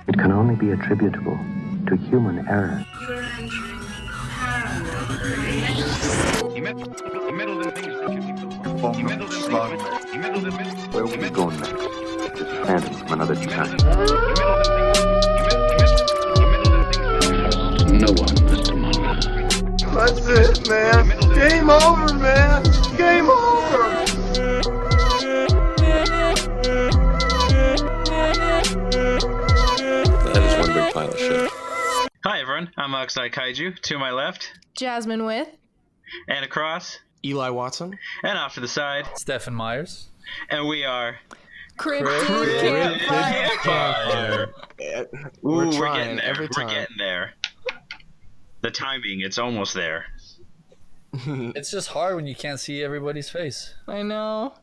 It can only be attributable to human error. You're entering paranormal. He meddled in things that you think Where will we go next? This phantom from another time. No one, Mr. Mulder. That's it, man. Game over, man. Game over. That is one big pile of shit. Hi everyone, I'm Oxide Kaiju. To my left, Jasmine with. and across, Eli Watson. and off to the side, Stephen Myers. and we are Cryptid Campfire. We're trying getting there. every time. We're getting there. The timing, it's almost there. It's just hard when you can't see everybody's face. I know.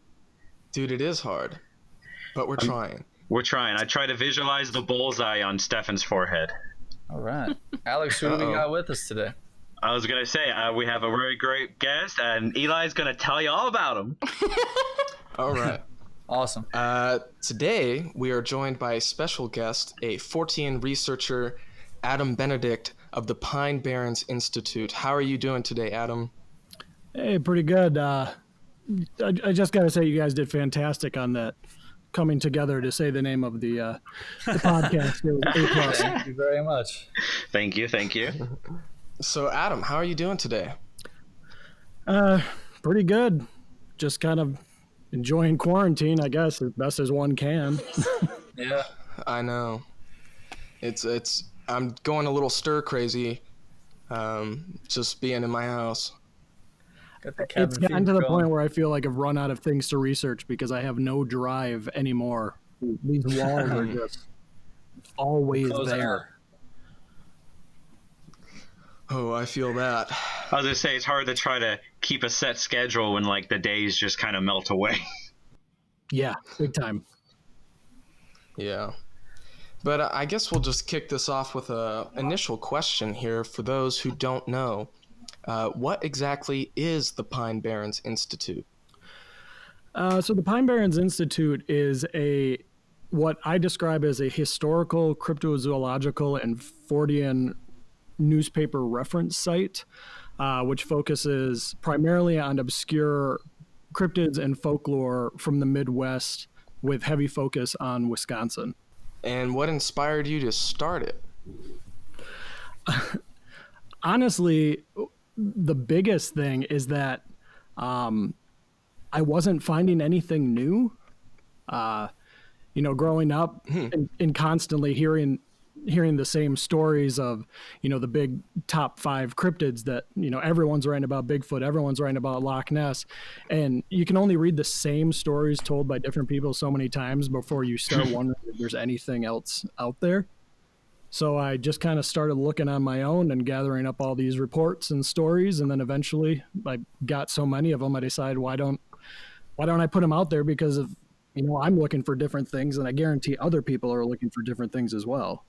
Dude, it is hard, but we're trying. We're trying. I try to visualize the bullseye on Stefan's forehead. All right. Alex, who do we got with us today? I was going to say, we have a very great guest, and Eli's going to tell you all about him. All right. Awesome. Today, we are joined by a special guest, a fortean researcher, Adam Benedict of the Pine Barrens Institute. How are you doing today, Adam? Hey, pretty good. I just got to say you guys did fantastic on that coming together to say the name of the podcast. It was A+. Thank you very much. Thank you. So, Adam, how are you doing today? Pretty good. Just kind of enjoying quarantine, I guess, as best as one can. Yeah. I know. I'm going a little stir crazy, just being in my house. It's gotten to the point where I feel like I've run out of things to research because I have no drive anymore. These walls are just always there. Oh, I feel that. I was going to say, it's hard to try to keep a set schedule when, like, the days just kind of melt away. Yeah, big time. Yeah. But I guess we'll just kick this off with an initial question here for those who don't know. What exactly is the Pine Barrens Institute? So the Pine Barrens Institute is what I describe as a historical, cryptozoological, and fortean newspaper reference site, which focuses primarily on obscure cryptids and folklore from the Midwest with heavy focus on Wisconsin. And what inspired you to start it? Honestly, the biggest thing is that I wasn't finding anything new. Growing up and constantly hearing the same stories of, the big top 5 cryptids that, everyone's writing about Bigfoot, everyone's writing about Loch Ness. And you can only read the same stories told by different people so many times before you start wondering if there's anything else out there. So I just kind of started looking on my own and gathering up all these reports and stories. And then eventually I got so many of them, I decided, why don't I put them out there? Because of, I'm looking for different things, and I guarantee other people are looking for different things as well.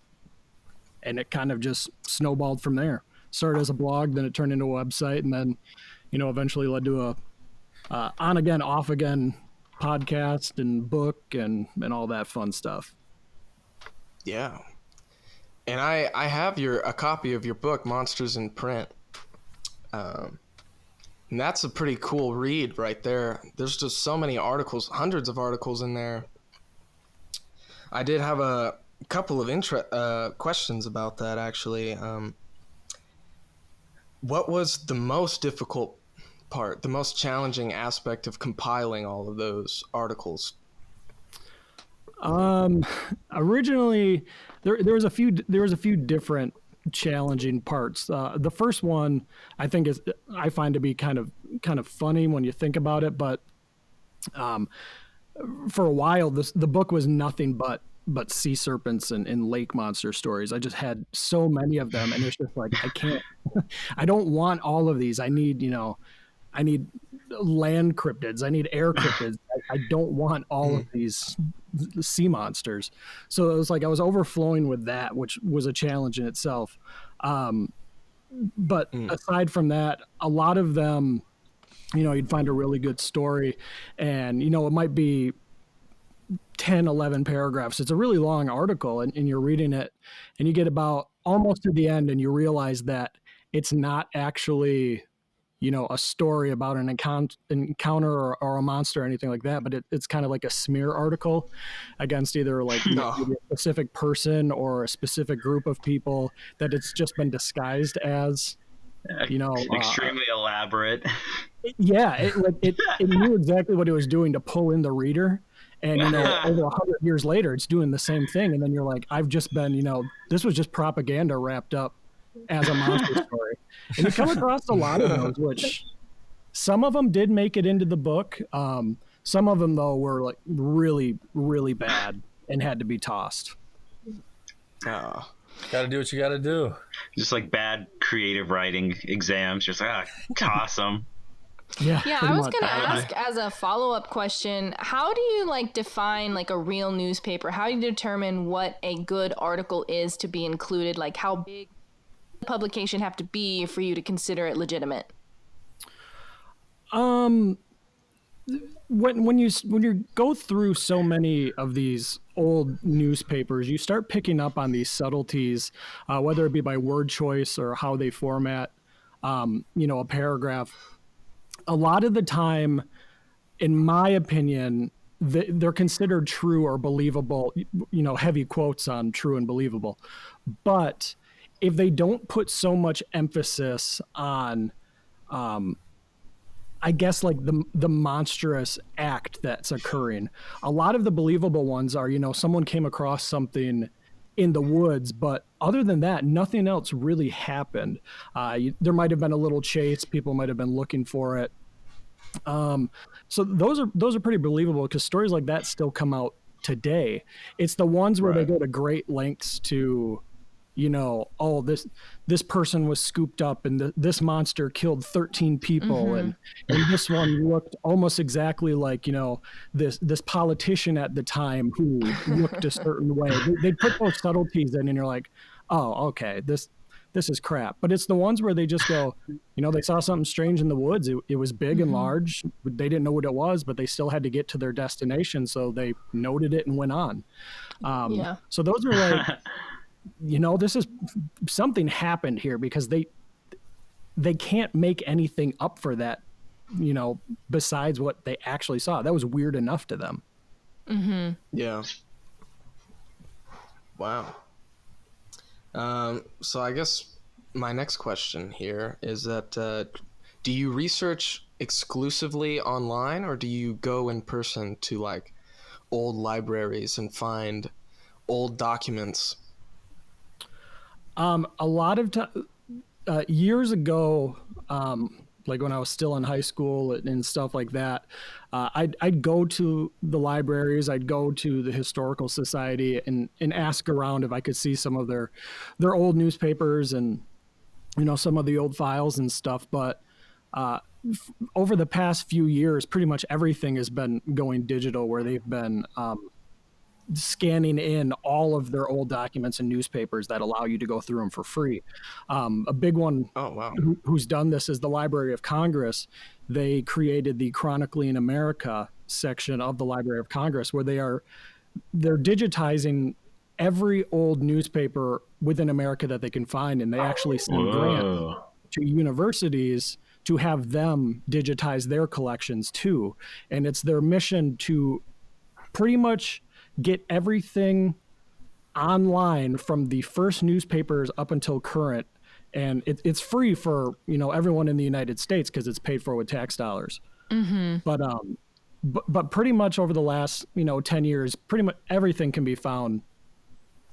And it kind of just snowballed from there. Started as a blog, then it turned into a website, and then, eventually led to a on again, off again podcast and book and all that fun stuff. Yeah. And I have a copy of your book, Monsters in Print. And that's a pretty cool read right there. There's just so many articles, hundreds of articles in there. I did have a couple of questions about that, actually. What was the most difficult part, the most challenging aspect of compiling all of those articles? Originally, there was a few different challenging parts. The first one I find to be kind of funny when you think about it, but for a while the book was nothing but sea serpents and lake monster stories. I just had so many of them, and it's just like, I don't want all of these. I need land cryptids. I need air cryptids. I don't want all of these sea monsters. So it was like I was overflowing with that, which was a challenge in itself. But aside from that, a lot of them, you'd find a really good story, and it might be 10, 11 paragraphs. It's a really long article, and you're reading it, and you get about almost to the end, and you realize that it's not actually, a story about an encounter or a monster or anything like that, but it's kind of like a smear article against either like maybe a specific person or a specific group of people, that it's just been disguised as, extremely elaborate. Yeah, it knew exactly what it was doing to pull in the reader. And, over 100 years later, it's doing the same thing. And then you're like, I've just been, this was just propaganda wrapped up as a monster story. And you come across a lot of those, which some of them did make it into the book. Some of them, though, were like really, really bad and had to be tossed. Gotta do what you gotta do. Just like bad creative writing exams. Just like, toss them. Yeah, I was gonna ask as a follow-up question, how do you define like a real newspaper? How do you determine what a good article is to be included? Like, how big the publication have to be for you to consider it legitimate? When you go through so many of these old newspapers, you start picking up on these subtleties, whether it be by word choice or how they format, a paragraph. A lot of the time, in my opinion, they're considered true or believable, heavy quotes on true and believable. But if they don't put so much emphasis on, I guess, like the monstrous act that's occurring, a lot of the believable ones are, someone came across something in the woods, but other than that, nothing else really happened. There might have been a little chase. People might have been looking for it. So those are pretty believable, because stories like that still come out today. It's the ones where they go to great lengths to, this person was scooped up and this monster killed 13 people. And this one looked almost exactly like, this politician at the time who looked a certain way. They put those subtleties in, and you're like, oh, okay, this is crap. But it's the ones where they just go, they saw something strange in the woods. It was big and large. They didn't know what it was, but they still had to get to their destination. So they noted it and went on. So those are like, this is something happened here, because they can't make anything up for that, besides what they actually saw. That was weird enough to them. Yeah. Wow. So I guess my next question here is that, do you research exclusively online, or do you go in person to like old libraries and find old documents? A lot of years ago, like when I was still in high school and stuff like that, I'd go to the libraries, I'd go to the Historical Society and ask around if I could see some of their old newspapers and, some of the old files and stuff. But over the past few years, pretty much everything has been going digital, where they've been scanning in all of their old documents and newspapers that allow you to go through them for free. A big one who's done this is the Library of Congress. They created the Chronicling America section of the Library of Congress, where they're digitizing every old newspaper within America that they can find, and they actually send grants to universities to have them digitize their collections too. And it's their mission to pretty much get everything online from the first newspapers up until current. And it's free for, everyone in the United States, because it's paid for with tax dollars. But pretty much over the last, 10 years, pretty much everything can be found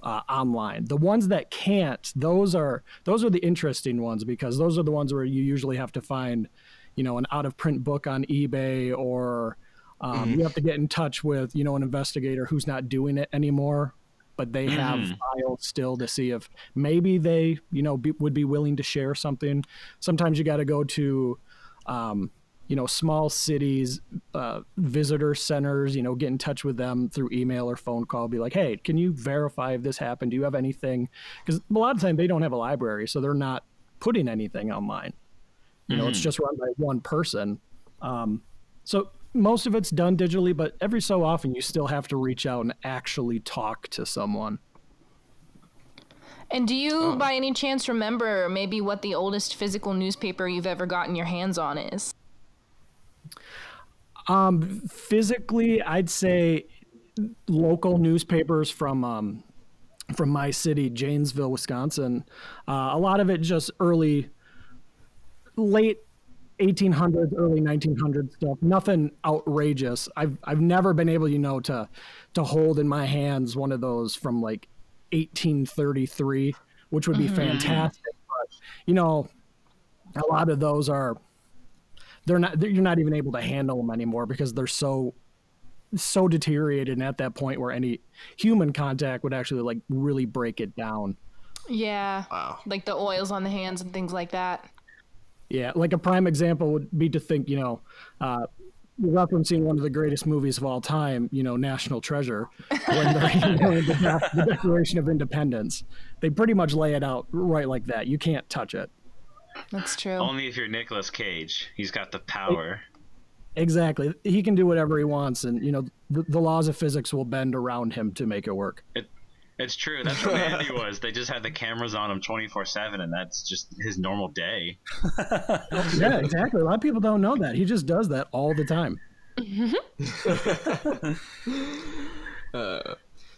online. The ones that can't, those are the interesting ones, because those are the ones where you usually have to find, an out of print book on eBay, or you have to get in touch with, an investigator who's not doing it anymore, but they have files still to see if maybe they, would be willing to share something. Sometimes you got to go to, small cities, visitor centers, get in touch with them through email or phone call, be like, hey, can you verify if this happened? Do you have anything? Because a lot of times they don't have a library, so they're not putting anything online. It's just run by one person. So most of it's done digitally, but every so often you still have to reach out and actually talk to someone. And do you, by any chance, remember maybe what the oldest physical newspaper you've ever gotten your hands on is? Physically, I'd say local newspapers from my city, Janesville, Wisconsin. A lot of it just late 1800s, early 1900s stuff. Nothing outrageous. I've never been able, to hold in my hands one of those from like 1833, which would be fantastic. But a lot of those you're not even able to handle them anymore because they're so deteriorated, and at that point where any human contact would actually like really break it down. Yeah. Wow. Like the oils on the hands and things like that. Yeah, like a prime example would be to think, referencing one of the greatest movies of all time, National Treasure, when they're doing the Declaration of Independence. They pretty much lay it out right like that. You can't touch it. That's true. Only if you're Nicolas Cage. He's got the power. Exactly. He can do whatever he wants, and, the laws of physics will bend around him to make it work. It's true. That's what Andy was. They just had the cameras on him 24/7, and that's just his normal day. Yeah, exactly. A lot of people don't know that. He just does that all the time.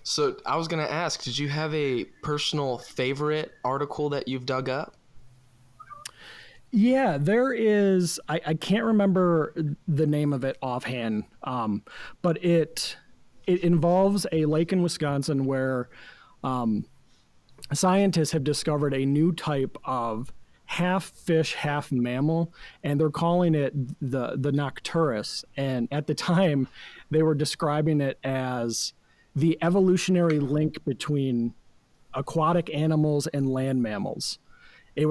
So I was going to ask, did you have a personal favorite article that you've dug up? Yeah, there is. I can't remember the name of it offhand, but it involves a lake in Wisconsin where scientists have discovered a new type of half fish, half mammal, and they're calling it the Nocturus. And at the time, they were describing it as the evolutionary link between aquatic animals and land mammals. They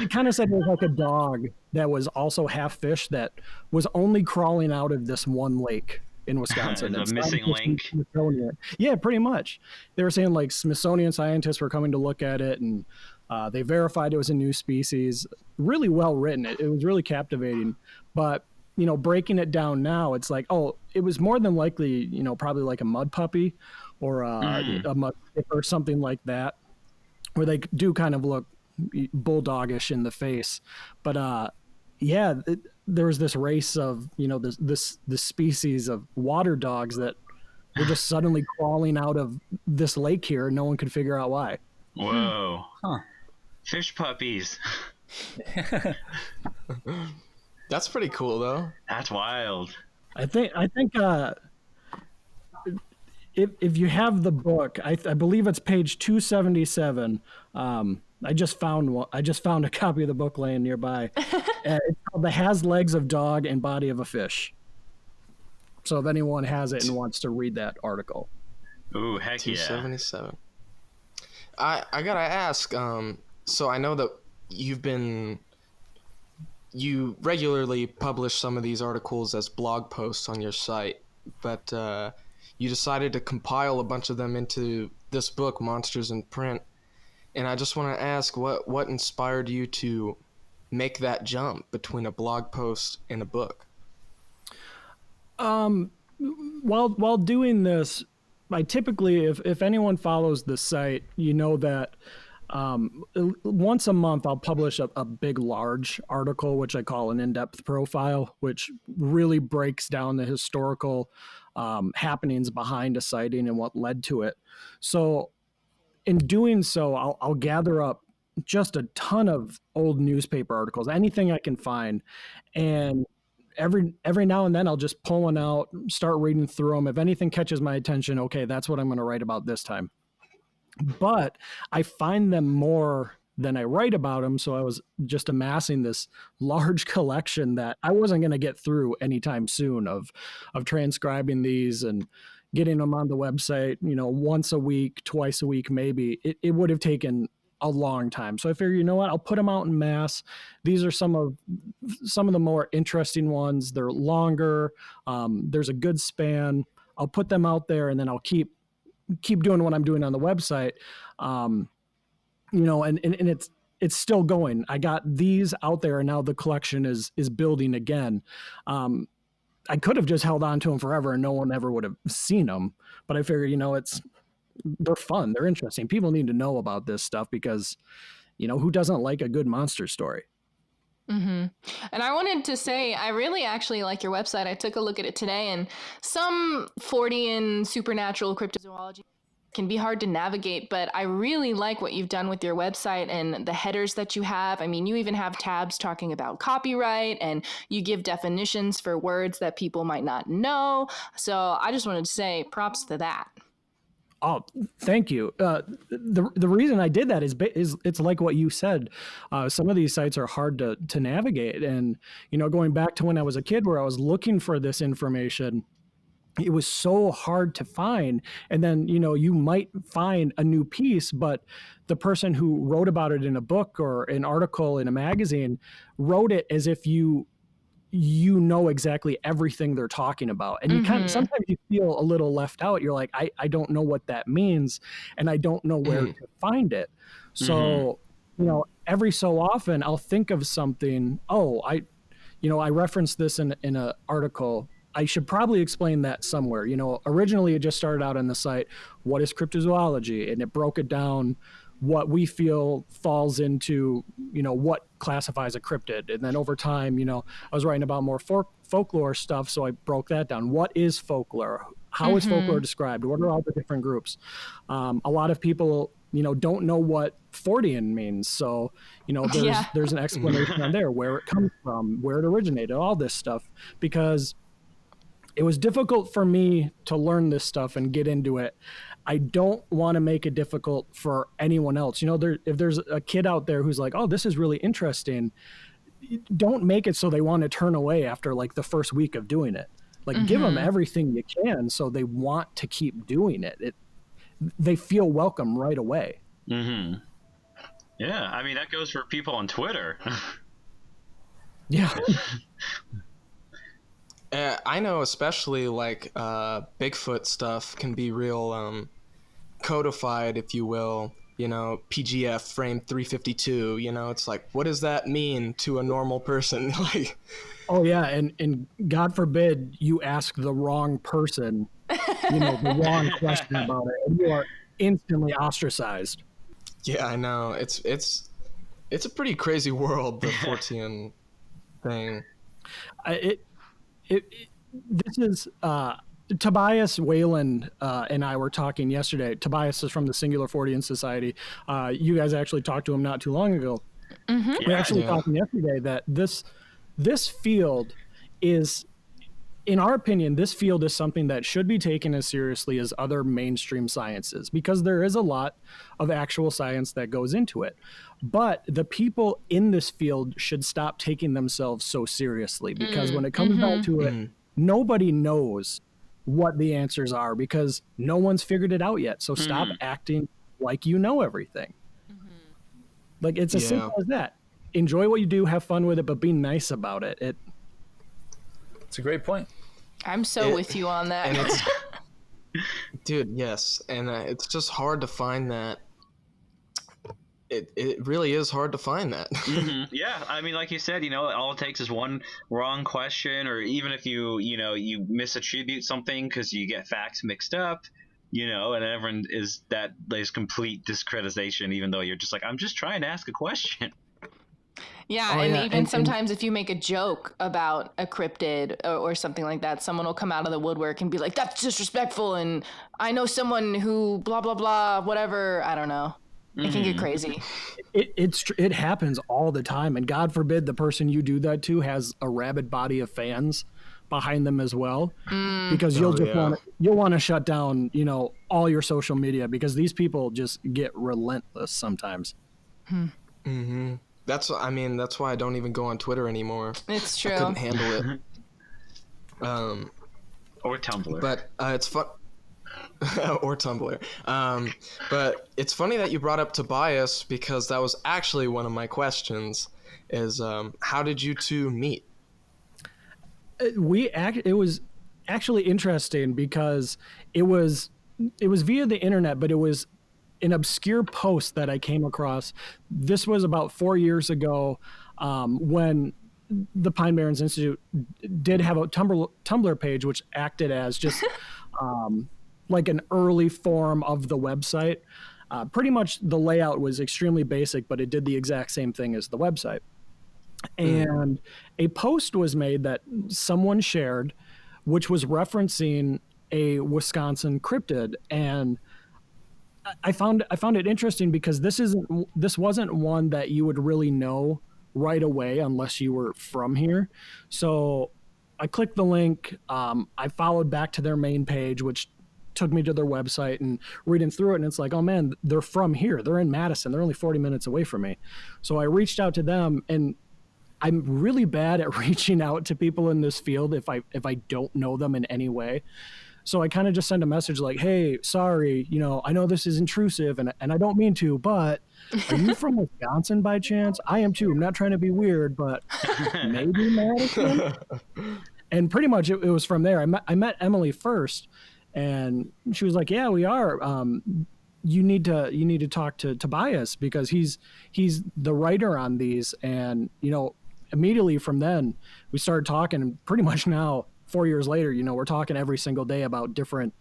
kind of said it was like a dog that was also half fish that was only crawling out of this one lake in Wisconsin. The missing link. Yeah, pretty much. They were saying like Smithsonian scientists were coming to look at it, and they verified it was a new species. Really well written. It was really captivating. But, breaking it down now, it's like, oh, it was more than likely, probably like a mud puppy or a mud or something like that, where they do kind of look bulldogish in the face. But there was this race of this species of water dogs that were just suddenly crawling out of this lake here, and no one could figure out why. Whoa. Fish puppies. That's pretty cool, though. That's wild. I think if you have the book, I believe it's page 277. I just found a copy of the book laying nearby. It's called "The Has Legs of Dog and Body of a Fish." So if anyone has it and wants to read that article. Ooh, heck 277. I gotta ask. So I know that you regularly publish some of these articles as blog posts on your site, but you decided to compile a bunch of them into this book, Monsters in Print. And I just want to ask, what inspired you to make that jump between a blog post and a book? While doing this, I typically, if anyone follows the site, that once a month I'll publish a big, large article, which I call an in-depth profile, which really breaks down the historical happenings behind a sighting and what led to it. So in doing so, I'll gather up just a ton of old newspaper articles, anything I can find, and every now and then I'll just pull one out, start reading through them. If anything catches my attention, okay, that's what I'm going to write about this time. But I find them more than I write about them, so I was just amassing this large collection that I wasn't going to get through anytime soon of transcribing these and getting them on the website, once a week, twice a week, maybe. It would have taken a long time. So I figured, I'll put them out in mass. These are some of the more interesting ones. They're longer. There's a good span. I'll put them out there, and then I'll keep doing what I'm doing on the website. And it's still going. I got these out there, and now the collection is building again. I could have just held on to them forever and no one ever would have seen them. But I figured, they're fun. They're interesting. People need to know about this stuff because, who doesn't like a good monster story? Mm-hmm. And I wanted to say, I really actually like your website. I took a look at it today, and some fortean supernatural cryptozoology can be hard to navigate, but I really like what you've done with your website and the headers that you have. I mean, you even have tabs talking about copyright, and you give definitions for words that people might not know. So I just wanted to say props to that. Oh, thank you. The reason I did that is it's like what you said. Some of these sites are hard to navigate. And, going back to when I was a kid where I was looking for this information, it was so hard to find. And then, you might find a new piece, but the person who wrote about it in a book or an article in a magazine wrote it as if you know exactly everything they're talking about. And you sometimes you feel a little left out. You're like, I don't know what that means, and I don't know where to find it. So, every so often I'll think of something. Oh, I referenced this in an article. I should probably explain that somewhere. Originally it just started out on the site, what is cryptozoology? And it broke it down what we feel falls into, what classifies a cryptid. And then over time, I was writing about more folklore stuff. So I broke that down. What is folklore? How is folklore described? What are all the different groups? A lot of people, don't know what fortean means. So, there's an explanation on there, where it comes from, where it originated, all this stuff, because it was difficult for me to learn this stuff and get into it. I don't want to make it difficult for anyone else. If there's a kid out there who's like, oh, this is really interesting, don't make it so they want to turn away after like the first week of doing it. Like give them everything you can so they want to keep doing it. They feel welcome right away. Mm-hmm. Yeah, I mean, that goes for people on Twitter. Yeah. I know especially like Bigfoot stuff can be real codified, if you will, PGF frame 352, it's like, what does that mean to a normal person? Like, oh yeah, and God forbid you ask the wrong person, the wrong question about it, and you are instantly ostracized. Yeah, I know. It's a pretty crazy world, the fortean thing. This is Tobias Whalen and I were talking yesterday. Tobias is from the Singular Fortean Society. You guys actually talked to him not too long ago. We actually talked yesterday that this field is, in our opinion, this field is something that should be taken as seriously as other mainstream sciences, because there is a lot of actual science that goes into it. But the people in this field should stop taking themselves so seriously, because when it comes down to it, nobody knows what the answers are because no one's figured it out yet. So stop acting like you know everything. Like, it's as simple as that. Enjoy what you do, have fun with it, but be nice about it. It's a great point. I'm so with you on that. And it's, dude, yes. And it's just hard to find that. It really is hard to find that. Yeah, I mean, like you said, all it takes is one wrong question, or even if you misattribute something because you get facts mixed up, and everyone there's complete discreditation, even though you're just like, I'm just trying to ask a question. Yeah, even sometimes if you make a joke about a cryptid or something like that, someone will come out of the woodwork and be like, that's disrespectful, and I know someone who blah, blah, blah, whatever, I don't know. It can get crazy. It happens all the time, and God forbid the person you do that to has a rabid body of fans behind them as well, because you'll want to shut down, all your social media, because these people just get relentless sometimes. That's why I don't even go on Twitter anymore. It's true. I couldn't handle it. Or Tumblr. But it's fun. Or Tumblr. But it's funny that you brought up Tobias, because that was actually one of my questions, is how did you two meet? It was actually interesting because it was via the internet, but it was an obscure post that I came across. This was about 4 years ago, when the Pine Barrens Institute did have a Tumblr page, which acted as just like an early form of the website. Pretty much the layout was extremely basic, but it did the exact same thing as the website. And a post was made that someone shared, which was referencing a Wisconsin cryptid. And I found it interesting because this wasn't one that you would really know right away unless you were from here. So I clicked the link. I followed back to their main page, which took me to their website, and reading through it, and it's like, oh man, they're from here. They're in Madison. They're only 40 minutes away from me. So I reached out to them, and I'm really bad at reaching out to people in this field if I don't know them in any way. So I kind of just send a message like, hey, sorry, I know this is intrusive and I don't mean to, but are you from Wisconsin by chance? I am too. I'm not trying to be weird, but maybe Madison? And pretty much it was from there. I met Emily first, and she was like, yeah, we are. You need to talk to Tobias because he's the writer on these. And, immediately from then we started talking, and pretty much now, 4 years later, we're talking every single day about different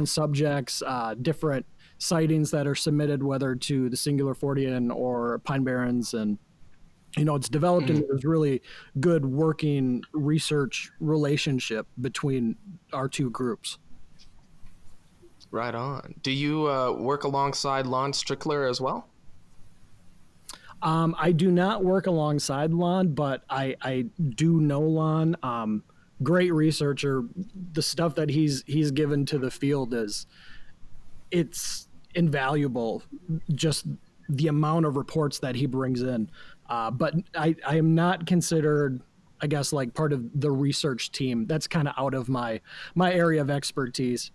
subjects, different sightings that are submitted, whether to the singular fortean or Pine Barrens. And, it's developed into this really good working research relationship between our two groups. Right on. Do you work alongside Lon Strickler as well? I do not work alongside Lon, but I do know Lon. Great researcher. The stuff that he's given to the field it's invaluable. Just the amount of reports that he brings in. But I am not considered, I guess, like part of the research team. That's kind of out of my area of expertise.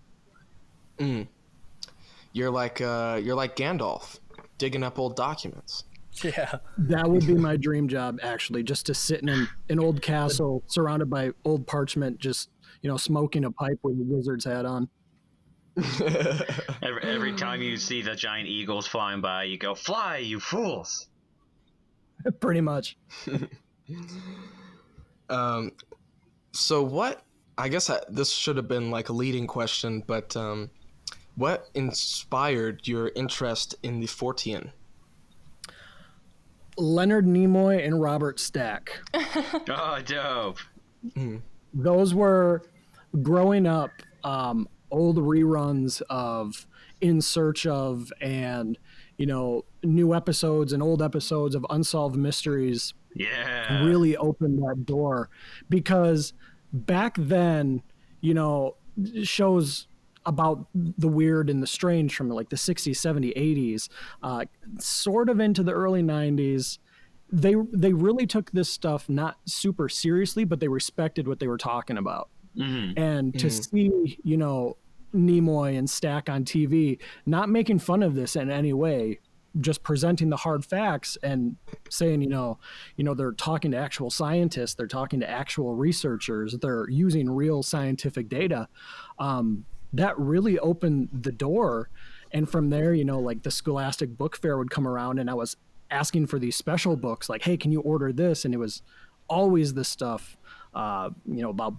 You're like Gandalf, digging up old documents. Yeah, that would be my dream job, actually, just to sit in an old castle surrounded by old parchment, just smoking a pipe with a wizard's hat on. Every time you see the giant eagles flying by, you go, "Fly, you fools!" Pretty much. So what? I guess this should have been like a leading question, but what inspired your interest in the fortean? Leonard Nimoy and Robert Stack. Oh, dope. Those were, growing up, old reruns of In Search of, and new episodes and old episodes of Unsolved Mysteries. Yeah, really opened that door, because back then, shows about the weird and the strange from like the 60s, 70s, 80s, sort of into the early 90s, they really took this stuff not super seriously, but they respected what they were talking about. And to see, Nimoy and Stack on TV, not making fun of this in any way, just presenting the hard facts and saying, they're talking to actual scientists, they're talking to actual researchers, they're using real scientific data. That really opened the door. And from there, like the Scholastic Book Fair would come around, and I was asking for these special books, like, hey, can you order this? And it was always this stuff, about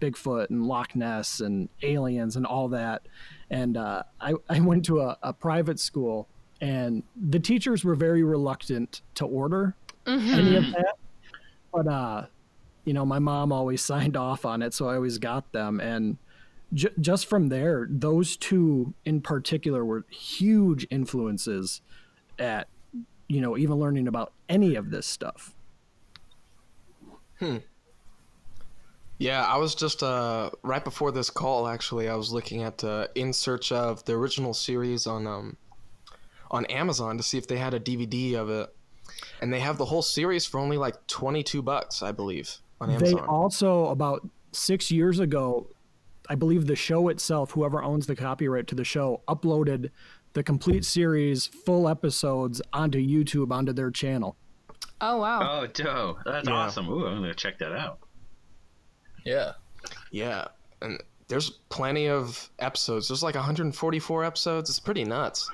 Bigfoot and Loch Ness and aliens and all that. And I went to a private school, and the teachers were very reluctant to order any of that. But, my mom always signed off on it, so I always got them. And just from there, those two in particular were huge influences at, even learning about any of this stuff. Yeah, I was just right before this call, actually, I was looking at In Search of, the original series on Amazon to see if they had a DVD of it, and they have the whole series for only like $22, I believe, on Amazon. They also, about 6 years ago, I believe the show itself, whoever owns the copyright to the show, uploaded the complete series, full episodes, onto YouTube, onto their channel. Oh, wow. Oh, dope. That's awesome. Ooh, I'm going to check that out. Yeah. Yeah. And there's plenty of episodes. There's like 144 episodes. It's pretty nuts.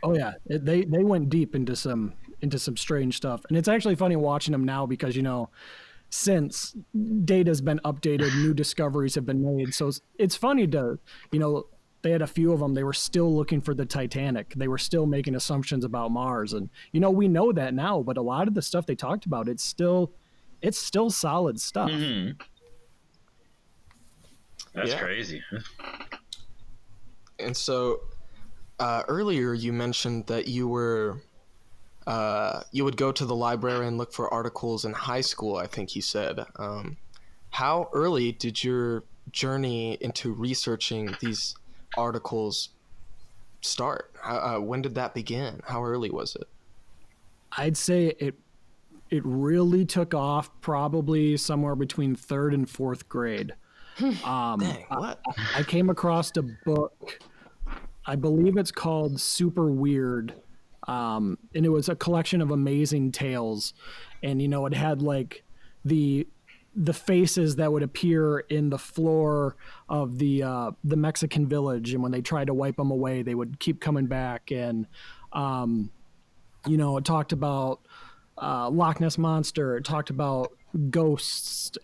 Oh, yeah. They went deep into some into some strange stuff. And it's actually funny watching them now because, you know, since data's been updated, new discoveries have been made. So it's funny to, you know, they had a few of them. They were still looking for the Titanic. They were still making assumptions about Mars. And, you know, we know that now, but a lot of the stuff they talked about, it's still solid stuff. Mm-hmm. That's crazy. And so earlier you mentioned that you would go to the library and look for articles in high school, I think you said. How early did your journey into researching these articles start? When did that begin? How early was it? I'd say it really took off probably somewhere between 3rd and 4th grade. Dang, what? I came across a book, I believe it's called Super Weird, and it was a collection of amazing tales, and, you know, it had like the faces that would appear in the floor of the Mexican village, and when they tried to wipe them away, they would keep coming back. And you know, it talked about Loch Ness Monster. It talked about ghosts,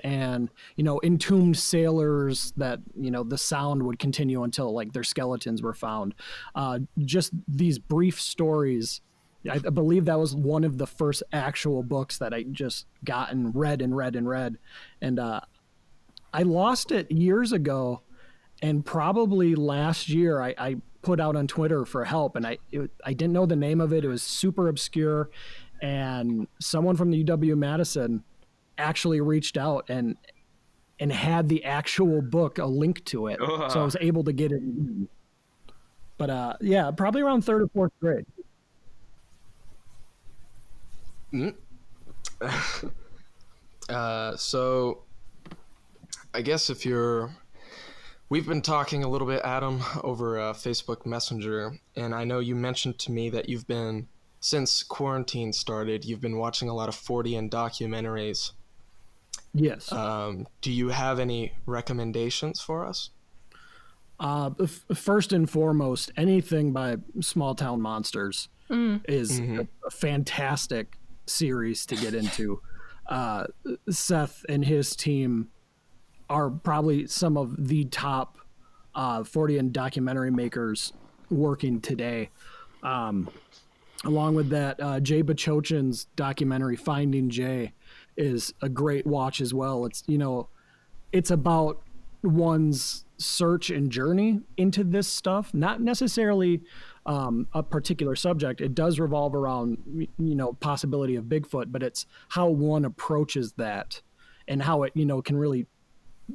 and, you know, entombed sailors that, you know, the sound would continue until like their skeletons were found. Just these brief stories. I believe that was one of the first actual books that I just got and read. And I lost it years ago, and probably last year I put out on Twitter for help, and I didn't know the name of it. It was super obscure, and someone from the UW-Madison actually reached out and had the actual book, a link to it. So I was able to get it. But yeah, probably around 3rd or 4th grade. So I guess we've been talking a little bit, Adam, over Facebook Messenger, and I know you mentioned to me that since quarantine started, you've been watching a lot of fortean documentaries. Yes. Do you have any recommendations for us? First and foremost, anything by Small Town Monsters is a fantastic series to get into. Seth and his team are probably some of the top fortean documentary makers working today. Along with that, Jay Bachochin's documentary Finding Jay is a great watch as well. It's, you know, it's about one's search and journey into this stuff, not necessarily a particular subject. It does revolve around, you know, possibility of Bigfoot, but it's how one approaches that and how it, you know, can really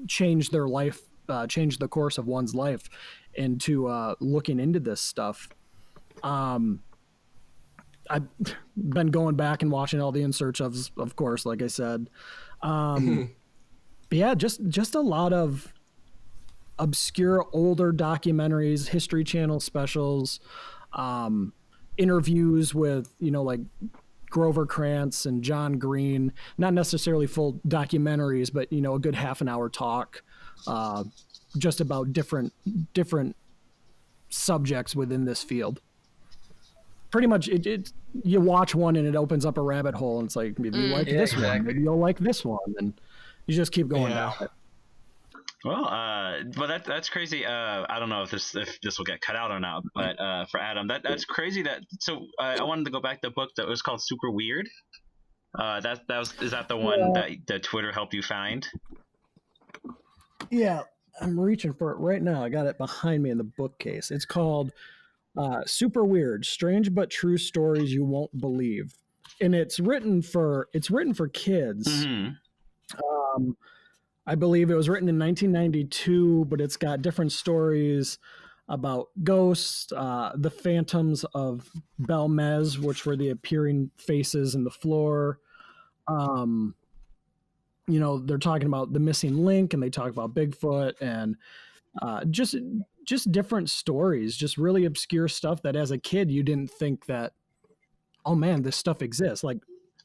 change their life, change the course of one's life into looking into this stuff. I've been going back and watching all the In Search of course, like I said. But yeah, just a lot of obscure older documentaries, History Channel specials, interviews with, you know, like Grover Krantz and John Green, not necessarily full documentaries, but, you know, a good half an hour talk, just about different subjects within this field. Pretty much you watch one and it opens up a rabbit hole, and it's like, maybe you like this one, maybe you'll like this one, and you just keep going down it. Well, but that's crazy. I don't know if this will get cut out or not, but for Adam, that's crazy. So I wanted to go back to the book that was called Super Weird. Is that the one that Twitter helped you find? Yeah, I'm reaching for it right now. I got it behind me in the bookcase. It's called Super Weird: Strange but True Stories You Won't Believe, and it's written for kids. Mm-hmm. I believe it was written in 1992, but it's got different stories about ghosts, the phantoms of Belmez, which were the appearing faces in the floor. You know, they're talking about the missing link, and they talk about Bigfoot, and just different stories, just really obscure stuff that as a kid you didn't think that, oh man, this stuff exists. Like,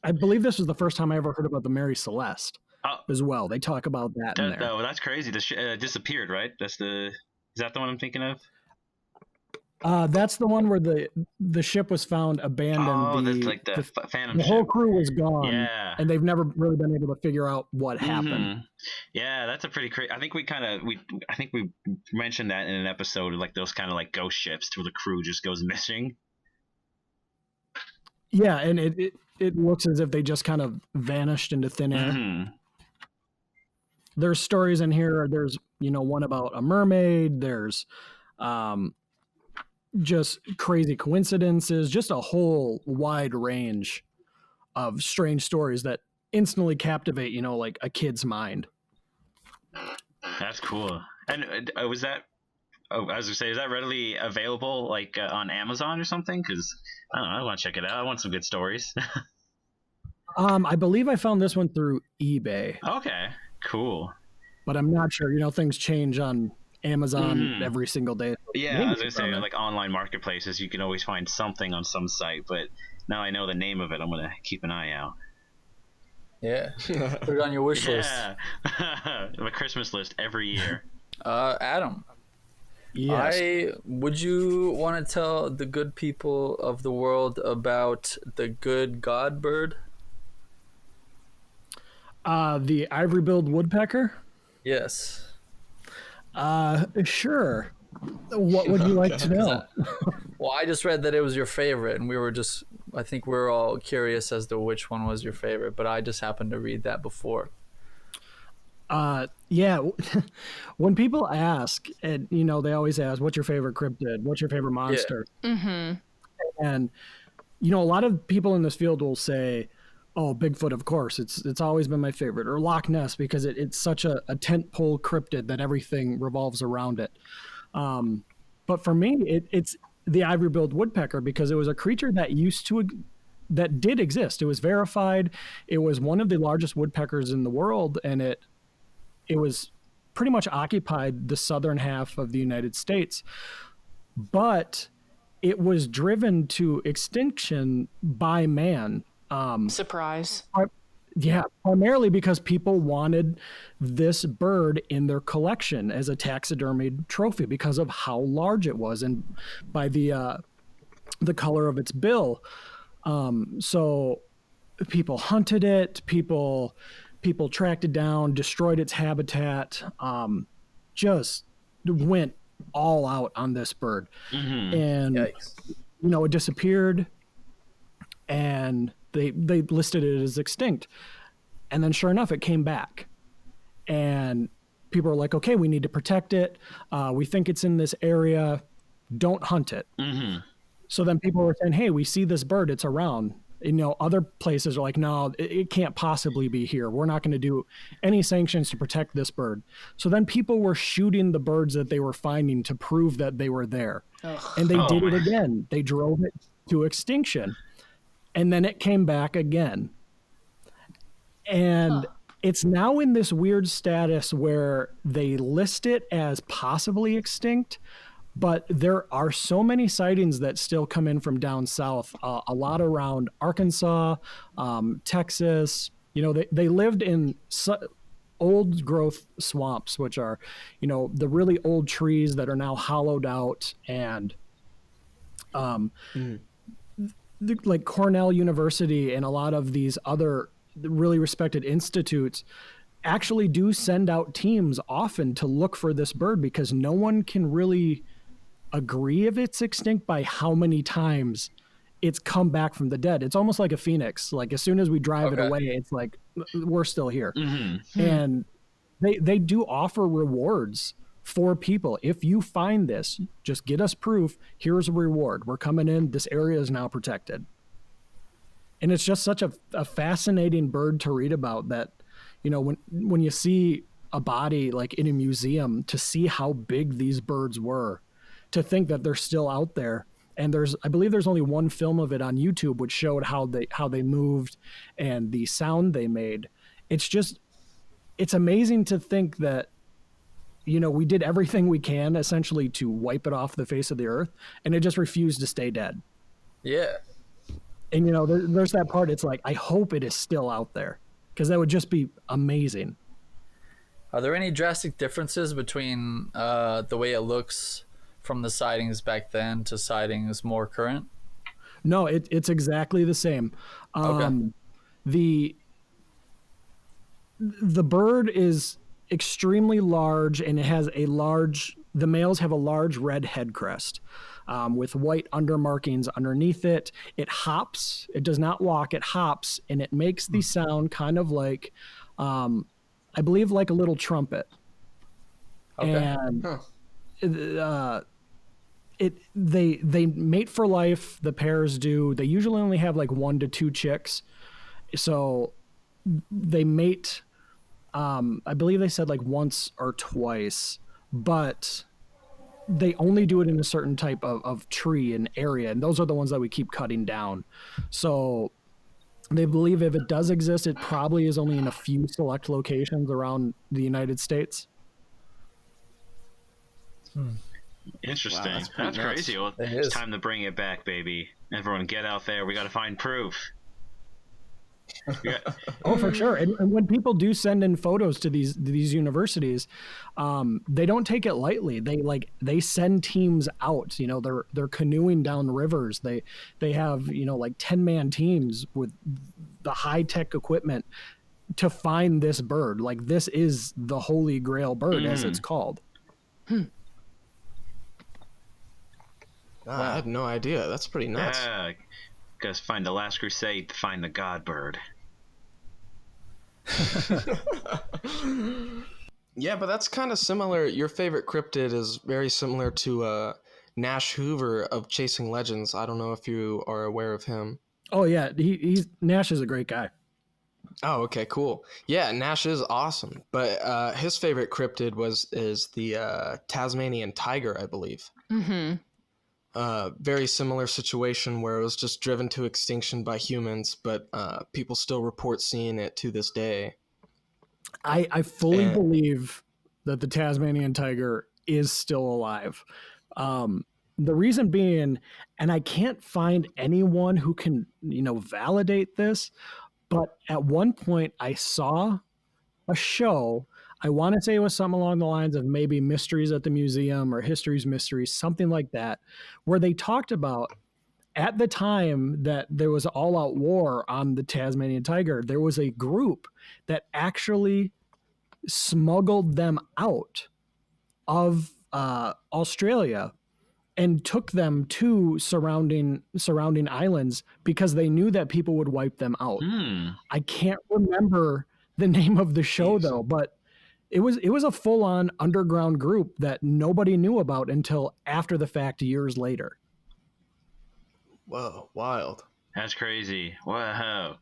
I believe this was the first time I ever heard about the Mary Celeste. As well, they talk about that in there. Oh, that's crazy. This disappeared, right? Is that the one I'm thinking of? That's the one where the ship was found abandoned. Oh, that's like the Phantom the ship. whole crew was gone. Yeah. And they've never really been able to figure out what happened. Yeah, that's a pretty crazy. I think we mentioned that in an episode, like those kind of like ghost ships where the crew just goes missing. Yeah, and it looks as if they just kind of vanished into thin air. There's stories in here. There's, one about a mermaid. There's just crazy coincidences, just a whole wide range of strange stories that instantly captivate, like a kid's mind. That's cool. And was that, as we say, is that readily available like on Amazon or something? Because I don't know, I want to check it out. I want some good stories. I believe I found this one through eBay. Okay, cool. But I'm not sure. Things change on Amazon every single day. Yeah, I was gonna say, like online marketplaces, you can always find something on some site. But now I know the name of it, I'm gonna keep an eye out. Yeah, put it on your wish list. Yeah, my Christmas list every year. Adam. Yes. Would you want to tell the good people of the world about the good god bird? The ivory-billed woodpecker? Yes. Sure. What would you like to know? Well, I just read that it was your favorite, and I think we're all curious as to which one was your favorite, but I just happened to read that before. Yeah. When people ask, and they always ask, what's your favorite cryptid? What's your favorite monster? Yeah. Mm-hmm. And, a lot of people in this field will say, oh, Bigfoot, of course. It's always been my favorite. Or Loch Ness, because it's such a tentpole cryptid that everything revolves around it. But for me, it's the ivory-billed woodpecker, because it was a creature that did exist. It was verified. It was one of the largest woodpeckers in the world, and it was pretty much occupied the southern half of the United States. But it was driven to extinction by man. Surprise. Yeah, primarily because people wanted this bird in their collection as a taxidermied trophy because of how large it was and by the color of its bill. So people hunted it, people tracked it down, destroyed its habitat, just went all out on this bird. And Yikes. It disappeared, and they listed it as extinct. And then sure enough, it came back. And people were like, okay, we need to protect it. We think it's in this area. Don't hunt it. So then people were saying, hey, we see this bird. It's around. Other places are like, no, it can't possibly be here. We're not going to do any sanctions to protect this bird. So then people were shooting the birds that they were finding to prove that they were there. And they did it again. They drove it to extinction. And then it came back again. And it's now in this weird status where they list it as possibly extinct, but there are so many sightings that still come in from down south, a lot around Arkansas, Texas. They lived in old growth swamps, which are, the really old trees that are now hollowed out, and like Cornell University and a lot of these other really respected institutes actually do send out teams often to look for this bird, because no one can really agree if it's extinct by how many times it's come back from the dead. It's almost like a phoenix. Like as soon as we drive it away, it's like, we're still here. And they do offer rewards for people. If you find this, just get us proof. Here's a reward. We're coming in. This area is now protected. And it's just such a fascinating bird to read about, that, when you see a body like in a museum, to see how big these birds were, to think that they're still out there. And I believe there's only one film of it on YouTube, which showed how they moved and the sound they made. It's amazing to think that, we did everything we can essentially to wipe it off the face of the earth, and it just refused to stay dead. Yeah. And, there's that part. It's like, I hope it is still out there, because that would just be amazing. Are there any drastic differences between the way it looks from the sightings back then to sightings more current? No, it's exactly the same. Okay. The bird is extremely large, and it has the males have a large red head crest with white undermarkings underneath it. It hops. It does not walk. It hops, and it makes the sound kind of like, I believe, like a little trumpet. Okay. And they mate for life. The pairs do. They usually only have like 1 to 2 chicks, so they mate. I believe they said like once or twice, but they only do it in a certain type of tree and area, and those are the ones that we keep cutting down. So they believe if it does exist, it probably is only in a few select locations around the United States. Interesting. Wow, that's crazy. Well, It it's is. time to bring it back, baby. Everyone get out there. We got to find proof. Yeah. Oh, for sure. And when people do send in photos to these universities, they don't take it lightly. They send teams out. You know, they're canoeing down rivers. They have, you know, like 10-man teams with the high tech equipment to find this bird. Like, this is the holy grail bird, as it's called. I had no idea. That's pretty nuts. Yeah. Gotta find the last crusade to find the god bird. Yeah, but that's kind of similar. Your favorite cryptid is very similar to Nash Hoover of Chasing Legends. I don't know if you are aware of him. Oh yeah, Nash is a great guy. Oh, okay, cool. Yeah, Nash is awesome, but his favorite cryptid is the Tasmanian tiger, I believe. Mm-hmm. Very similar situation where it was just driven to extinction by humans, but people still report seeing it to this day. I fully believe that the Tasmanian tiger is still alive. The reason being, and I can't find anyone who can, you know, validate this, but at one point I saw a show. I want to say it was something along the lines of maybe Mysteries at the Museum or History's Mysteries, something like that, where they talked about at the time that there was all-out war on the Tasmanian tiger, there was a group that actually smuggled them out of Australia and took them to surrounding islands because they knew that people would wipe them out. I can't remember the name of the show though, but it was a full-on underground group that nobody knew about until after the fact, years later. Whoa, wild. That's crazy. Wow.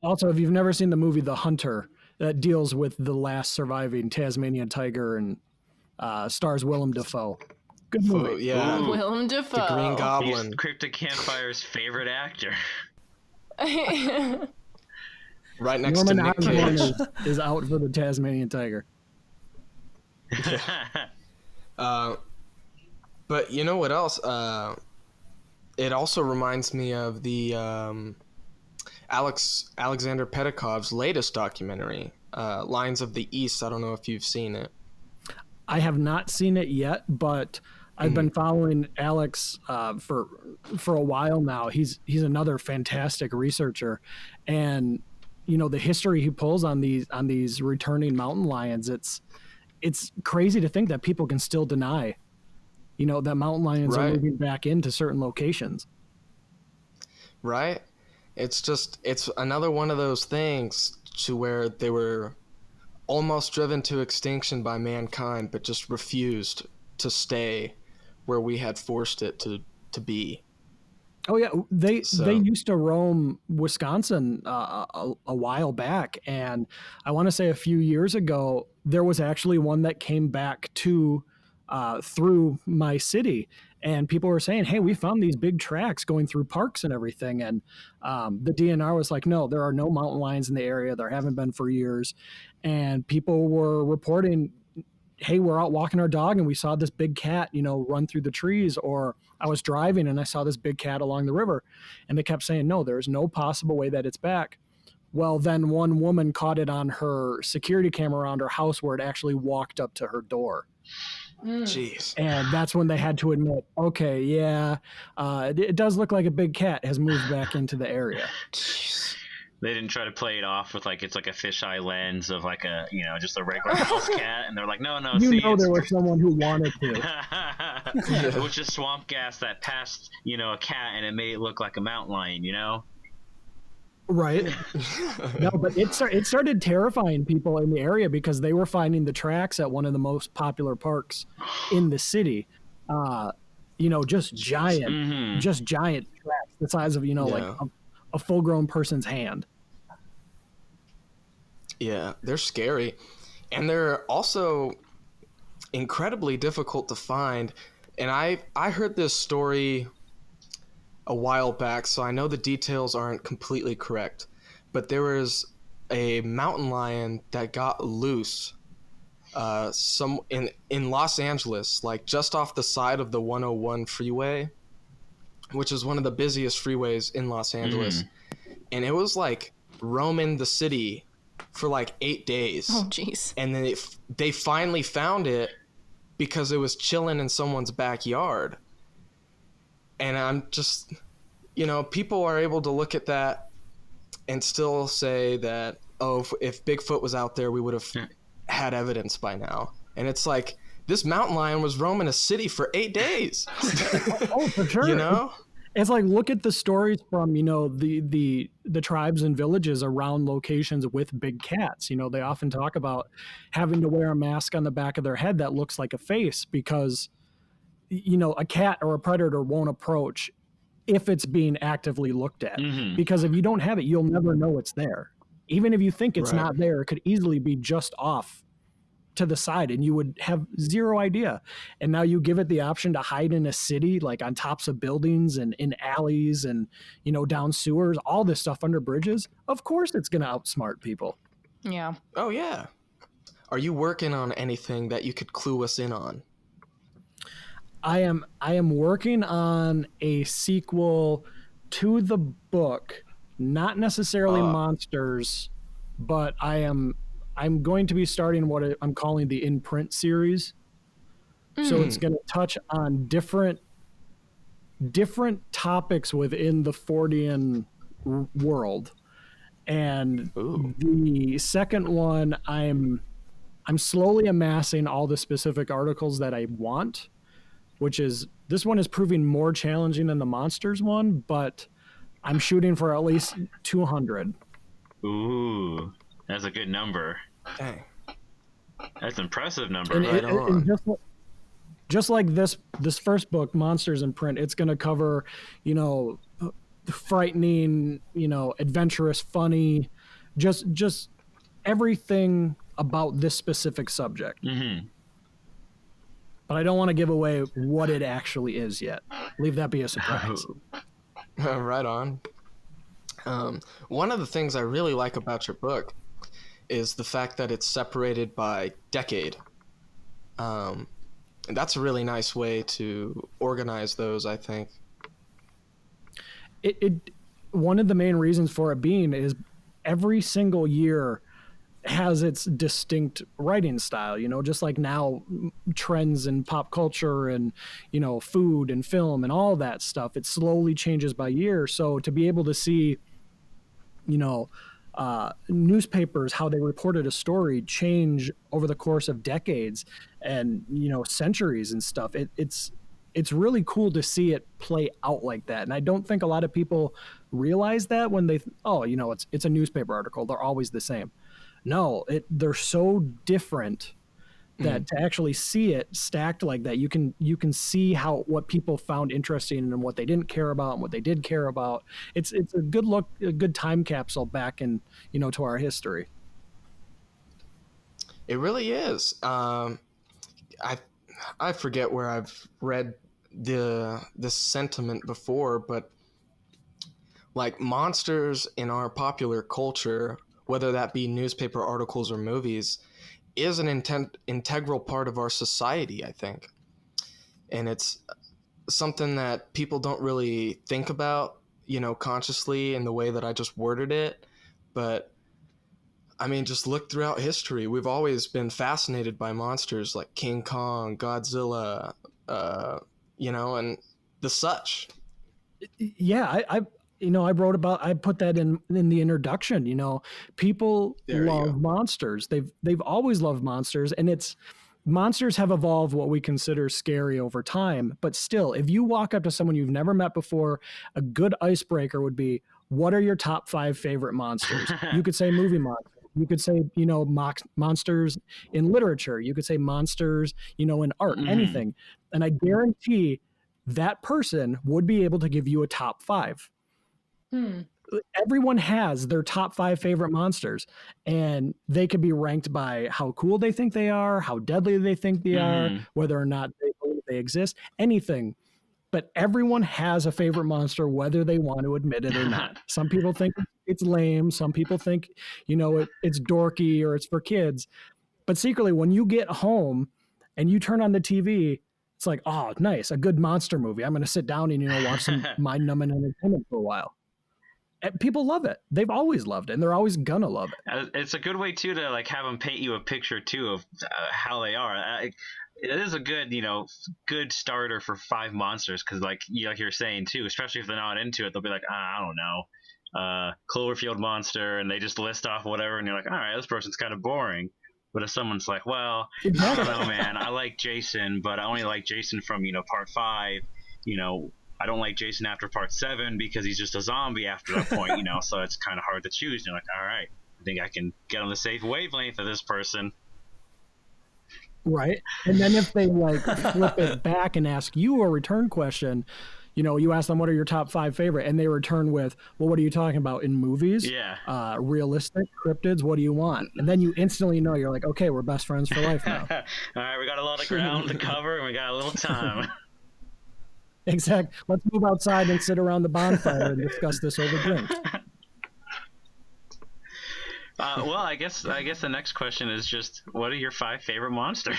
Also, if you've never seen the movie The Hunter, that deals with the last surviving Tasmanian tiger and stars Willem Dafoe. Good movie. Oh, yeah. Ooh. Willem Dafoe. The Green He's Goblin. Cryptid Campfire's favorite actor. Right next to Norman Nick Osborn Cage. is out for the Tasmanian tiger. But you know what else? It also reminds me of the Alexander Petakov's latest documentary, Lines of the East. I don't know if you've seen it. I have not seen it yet, but I've been following Alex for a while now. He's another fantastic researcher, and you know the history he pulls on these returning mountain lions. It's crazy to think that people can still deny, you know, that mountain lions are moving back into certain locations. Right? It's another one of those things to where they were almost driven to extinction by mankind, but just refused to stay where we had forced it to be. Oh yeah, they used to roam Wisconsin a while back, and I want to say a few years ago there was actually one that came back to through my city, and people were saying, "Hey, we found these big tracks going through parks and everything," and the DNR was like, "No, there are no mountain lions in the area. There haven't been for years," and people were reporting, "Hey, we're out walking our dog and we saw this big cat, you know, run through the trees," or "I was driving and I saw this big cat along the river," and they kept saying, "No, there's no possible way that it's back." Well, then one woman caught it on her security camera around her house where it actually walked up to her door. Jeez. And that's when they had to admit, okay, yeah, it does look like a big cat has moved back into the area. Jeez. They didn't try to play it off with like it's like a fisheye lens of like a just a regular house cat, and they're like, no, There was someone who wanted to. it was just swamp gas that passed a cat, and it made it look like a mountain lion, Right. No, but it started terrifying people in the area because they were finding the tracks at one of the most popular parks in the city. Just giant tracks the size of like a full-grown person's hand. Yeah, they're scary, and they're also incredibly difficult to find. And I heard this story a while back, so I know the details aren't completely correct, but there was a mountain lion that got loose in Los Angeles, like just off the side of the 101 freeway, which is one of the busiest freeways in Los Angeles. And it was like roaming the city for like 8 days. Oh, jeez. And then they finally found it because it was chilling in someone's backyard. And I'm just, people are able to look at that and still say that, oh, if Bigfoot was out there, we would have had evidence by now. And it's like, this mountain lion was roaming a city for 8 days. Oh, for sure. It's like, look at the stories from, the tribes and villages around locations with big cats. They often talk about having to wear a mask on the back of their head that looks like a face because, a cat or a predator won't approach if it's being actively looked at. Because if you don't have it, you'll never know it's there. Even if you think it's not there, it could easily be just off to the side and you would have zero idea. And now you give it the option to hide in a city, like on tops of buildings and in alleys and, down sewers, all this stuff under bridges. Of course it's going to outsmart people. Yeah. Oh, yeah. Are you working on anything that you could clue us in on? I am working on a sequel to the book, not necessarily monsters, but I'm going to be starting what I'm calling the In Print series. So it's going to touch on different topics within the fortean world. And the second one, I'm slowly amassing all the specific articles that I want, which is, this one is proving more challenging than the monsters one, but I'm shooting for at least 200. Ooh, that's a good number. Dang. That's an impressive number. And just like this first book, Monsters in Print, it's going to cover, frightening, adventurous, funny, just everything about this specific subject. But I don't want to give away what it actually is yet. Leave that be a surprise. Right on. One of the things I really like about your book is the fact that it's separated by decade. And that's a really nice way to organize those, I think. One of the main reasons for it being is every single year has its distinct writing style, just like now trends in pop culture and, food and film and all that stuff, it slowly changes by year. So to be able to see, newspapers, how they reported a story change over the course of decades and, centuries and stuff, it's really cool to see it play out like that. And I don't think a lot of people realize that when they, it's a newspaper article, they're always the same. No, they're so different that to actually see it stacked like that, you can see what people found interesting and what they didn't care about and what they did care about. It's a good look, a good time capsule back in, to our history. It really is. I forget where I've read this sentiment before, but like monsters in our popular culture, whether that be newspaper articles or movies, is an integral part of our society, I think. And it's something that people don't really think about, consciously in the way that I just worded it. But I mean, just look throughout history. We've always been fascinated by monsters like King Kong, Godzilla, and the such. Yeah, I put that in the introduction. People love monsters. They've always loved monsters, and monsters have evolved what we consider scary over time. But still, if you walk up to someone you've never met before, a good icebreaker would be, what are your top 5 favorite monsters? You could say movie monsters. You could say, monsters in literature. You could say monsters, in art, anything. And I guarantee that person would be able to give you a top 5. Everyone has their top 5 favorite monsters, and they could be ranked by how cool they think they are, how deadly they think they are, whether or not they believe they exist, anything. But everyone has a favorite monster, whether they want to admit it or not. Some people think it's lame. Some people think, it's dorky or it's for kids. But secretly, when you get home and you turn on the TV, it's like, oh, nice, a good monster movie. I'm going to sit down and, watch some mind-numbing entertainment for a while. And people love it. They've always loved it, and they're always going to love it. It's a good way, too, to have them paint you a picture, too, of how they are. It is a good, good starter for 5 monsters, because like you're saying too, especially if they're not into it, they'll be like, I don't know, Cloverfield monster, and they just list off whatever, and you're like, all right, this person's kind of boring. But if someone's like, well, I don't know, man, I like Jason, but I only like Jason from part 5, I don't like Jason after part 7 because he's just a zombie after that point, so it's kind of hard to choose. And you're like, all right, I think I can get on the safe wavelength of this person. Right. And then if they flip it back and ask you a return question, you ask them, what are your top 5 favorite? And they return with, well, what are you talking about in movies? Yeah. Realistic cryptids. What do you want? And then you instantly know, you're like, okay, we're best friends for life now. All right. We got a lot of ground to cover and we got a little time. Exactly. Let's move outside and sit around the bonfire and discuss this over drinks. Well, I guess the next question is just, what are your 5 favorite monsters?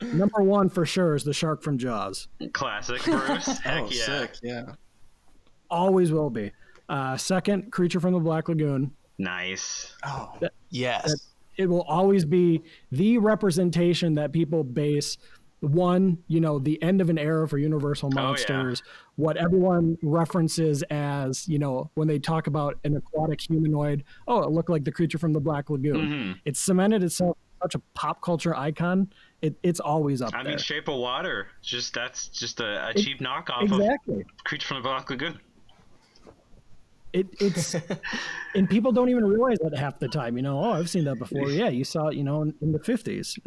Number 1 for sure is the shark from Jaws. Classic, Bruce. Heck yeah. Sick, yeah. Always will be. Second, Creature from the Black Lagoon. Nice. Oh, yes. It will always be the representation that people base the end of an era for Universal Monsters, what everyone references as, when they talk about an aquatic humanoid, oh, it looked like the Creature from the Black Lagoon. It's cemented itself such a pop culture icon. It's always up there. I mean, Shape of Water, that's just a cheap knockoff of Creature from the Black Lagoon. It's and people don't even realize that half the time. I've seen that before. Yeah, you saw it, in the 50s.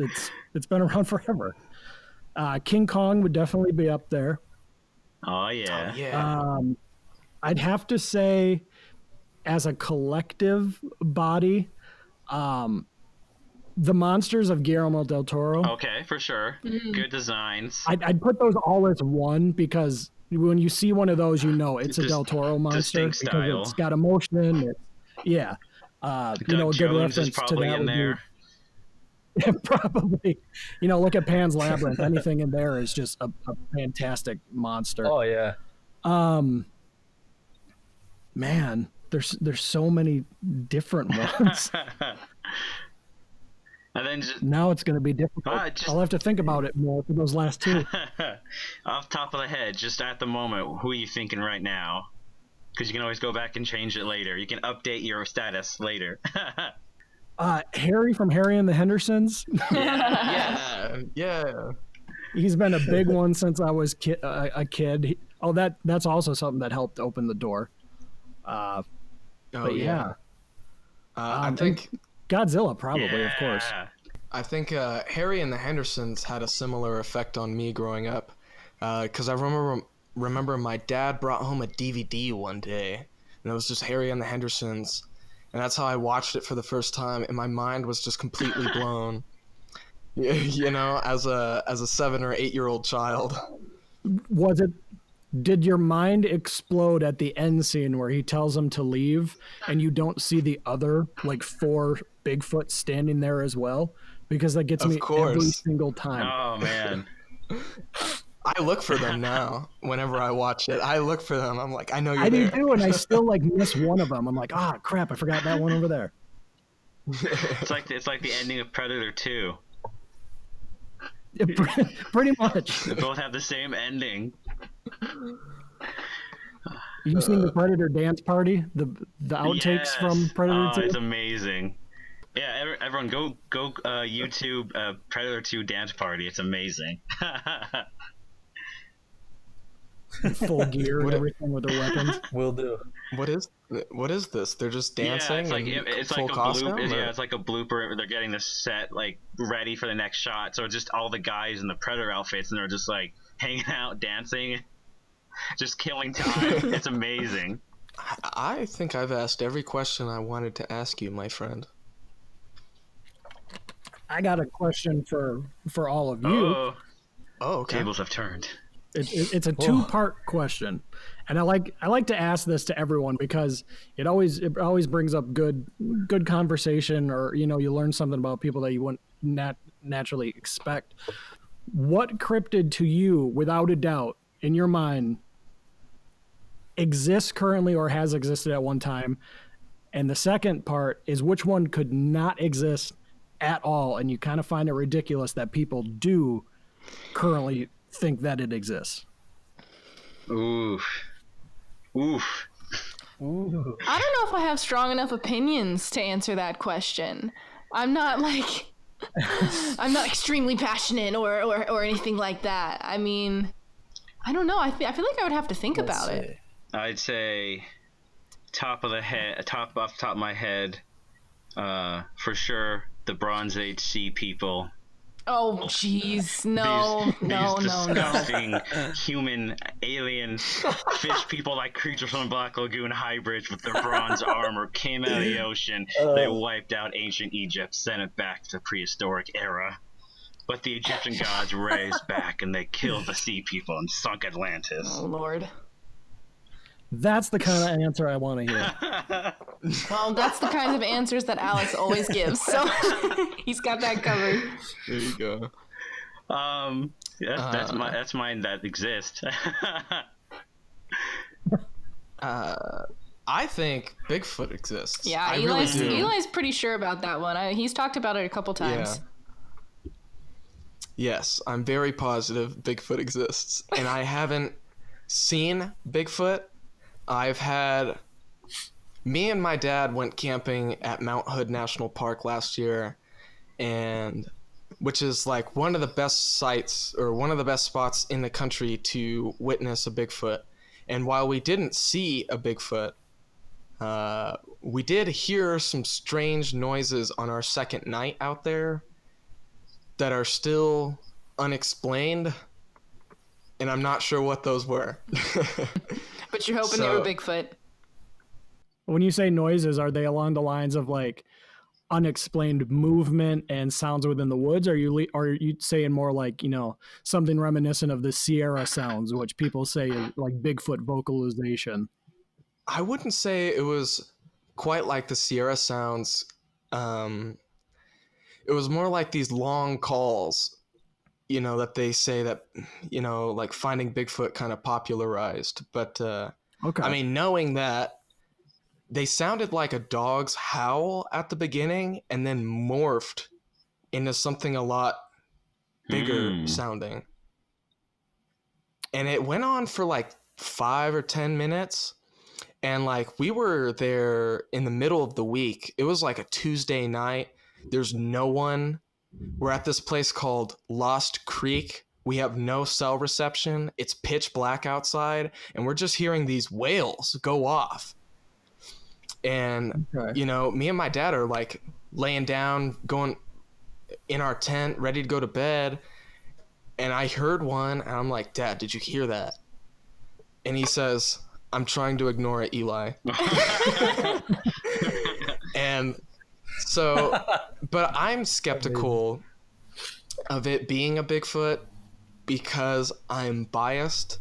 It's been around forever. King Kong would definitely be up there. Oh yeah. I'd have to say, as a collective body, the monsters of Guillermo del Toro. Okay, for sure. Good designs. I'd put those all as one, because when you see one of those, it's a Del Toro monster because style. It's got emotion. A good Jones reference is probably to that in there. Probably, look at Pan's Labyrinth. Anything in there is just a fantastic monster. Oh yeah. Man, there's so many different ones. And then now it's going to be difficult. I'll have to think about it more for those last 2. Off top of the head, just at the moment, who are you thinking right now? Because you can always go back and change it later. You can update your status later. Harry from Harry and the Hendersons. Yeah. He's been a big one since I was a kid. That's also something that helped open the door. I think Godzilla probably, of course. I think Harry and the Hendersons had a similar effect on me growing up, because I remember my dad brought home a DVD one day, and it was just Harry and the Hendersons. And that's how I watched it for the first time, and my mind was just completely blown. As a 7 or 8 year old child. Did your mind explode at the end scene where he tells him to leave, and you don't see the other 4 Bigfoot standing there as well? Because that gets me every single time. Oh man. I look for them now. Whenever I watch it, I look for them. I'm like, I know you're I there. do too, and I still like miss one of them. I'm like, ah, crap, I forgot that one over there. It's like the ending of Predator 2. Yeah, pretty much. They both have the same ending. You seen the Predator dance party? The outtakes Yes. from Predator 2? It's amazing. Yeah, everyone go YouTube Predator 2 dance party. It's amazing. Full gear and everything with their weapons. Will do. What is this? They're just dancing. Yeah, it's full like a costume, blooper. or? Yeah, it's like a blooper. They're getting the set like ready for the next shot. So it's just all the guys in the Predator outfits, and they're just like hanging out, dancing, just killing time. It's amazing. I think I've asked every question I wanted to ask you, my friend. I got a question for all of you. Oh, okay. Tables have turned. It's a two-part question, and I like to ask this to everyone because it always brings up good conversation, or you learn something about people that you wouldn't naturally expect. What cryptid to you, without a doubt, in your mind, exists currently or has existed at one time? And the second part is which one could not exist at all, and you kind of find it ridiculous that people do currently think that it exists. Oof. I don't know if I have strong enough opinions to answer that question. I'm not extremely passionate or anything like that. I mean, I don't know. I feel like I would have to think about it. I'd say off the top of my head, for sure, the Bronze Age sea people. Oh, jeez. No. These disgusting human, alien, fish people like creatures from the Black Lagoon hybrids with their bronze armor came out of the ocean. They wiped out ancient Egypt, sent it back to the prehistoric era. But the Egyptian gods raised back and they killed the sea people and sunk Atlantis. Oh, Lord. That's the kind of answer I want to hear. Well, that's the kinds of answers that Alex always gives, so he's got that covered. There you go. That's mine that exists. I think Bigfoot exists. Yeah, Eli's pretty sure about that one. He's talked about it a couple times. Yeah. Yes, I'm very positive Bigfoot exists, and I haven't seen Bigfoot. Me and my dad went camping at Mount Hood National Park last year, and which is like one of the best sites or one of the best spots in the country to witness a Bigfoot. And while we didn't see a Bigfoot, we did hear some strange noises on our second night out there that are still unexplained, and I'm not sure what those were. But you're hoping they were Bigfoot. When you say noises, are they along the lines of like unexplained movement and sounds within the woods? Or are you saying more like, something reminiscent of the Sierra sounds, which people say is like Bigfoot vocalization? I wouldn't say it was quite like the Sierra sounds. It was more like these long calls, that they say that, like finding Bigfoot kind of popularized. But, okay. I mean, knowing that, they sounded like a dog's howl at the beginning and then morphed into something a lot bigger sounding. And it went on for like 5 or 10 minutes. And like we were there in the middle of the week. It was like a Tuesday night. There's no one. We're at this place called Lost Creek. We have no cell reception. It's pitch black outside. And we're just hearing these whales go off. And, me and my dad are like laying down, going in our tent, ready to go to bed. And I heard one and I'm like, Dad, did you hear that? And he says, I'm trying to ignore it, Eli. And so, but I'm skeptical of it being a Bigfoot because I'm biased.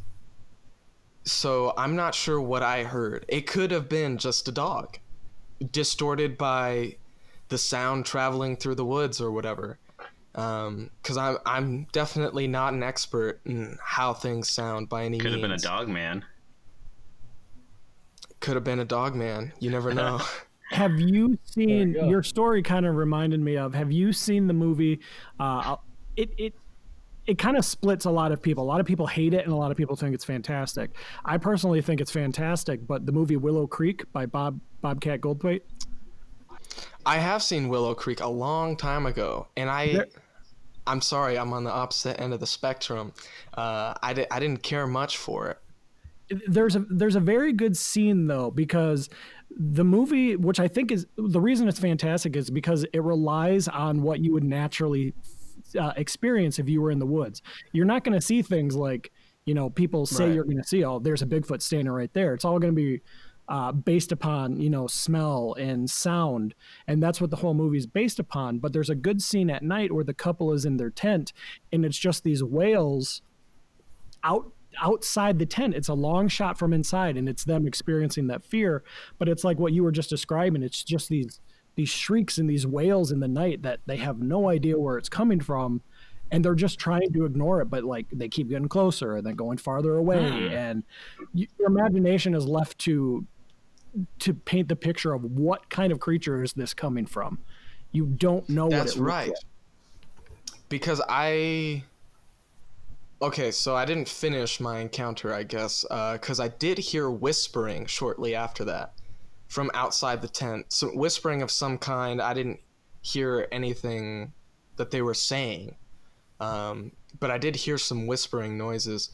So I'm not sure what I heard. It could have been just a dog, distorted by the sound traveling through the woods or whatever. because I'm definitely not an expert in how things sound by any means. Could have been a dog man. Could have been a dog man. You never know. Have you seen, your story kind of reminded me of, have you seen the movie? It kind of splits a lot of people. A lot of people hate it and a lot of people think it's fantastic. I personally think it's fantastic, but the movie Willow Creek by Bobcat Goldthwait. I have seen Willow Creek a long time ago, and I'm sorry, I'm on the opposite end of the spectrum. I didn't care much for it. There's a very good scene though, because the movie, which I think is the reason it's fantastic, is because it relies on what you would naturally experience if you were in the woods. You're not going to see things like, people say you're going to see, oh, there's a Bigfoot standing right there. It's all going to be based upon, smell and sound. And that's what the whole movie is based upon. But there's a good scene at night where the couple is in their tent and it's just these whales outside the tent. It's a long shot from inside and it's them experiencing that fear. But it's like what you were just describing. It's just these shrieks and these wails in the night that they have no idea where it's coming from. And they're just trying to ignore it, but like they keep getting closer and then going farther away. And your imagination is left to paint the picture of what kind of creature is this coming from. You don't know. That's what it right. looks like. Because so I didn't finish my encounter, I guess, because I did hear whispering shortly after that from outside the tent. So whispering of some kind. I didn't hear anything that they were saying, but I did hear some whispering noises.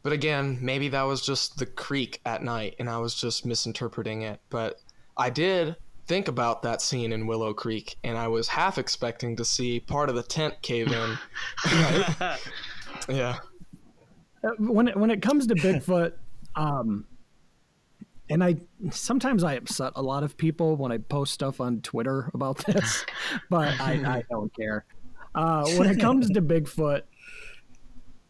But again, maybe that was just the creek at night and I was just misinterpreting it. But I did think about that scene in Willow Creek and I was half expecting to see part of the tent cave in. Yeah. When it comes to Bigfoot, and sometimes I upset a lot of people when I post stuff on Twitter about this, but I don't care. When it comes to Bigfoot,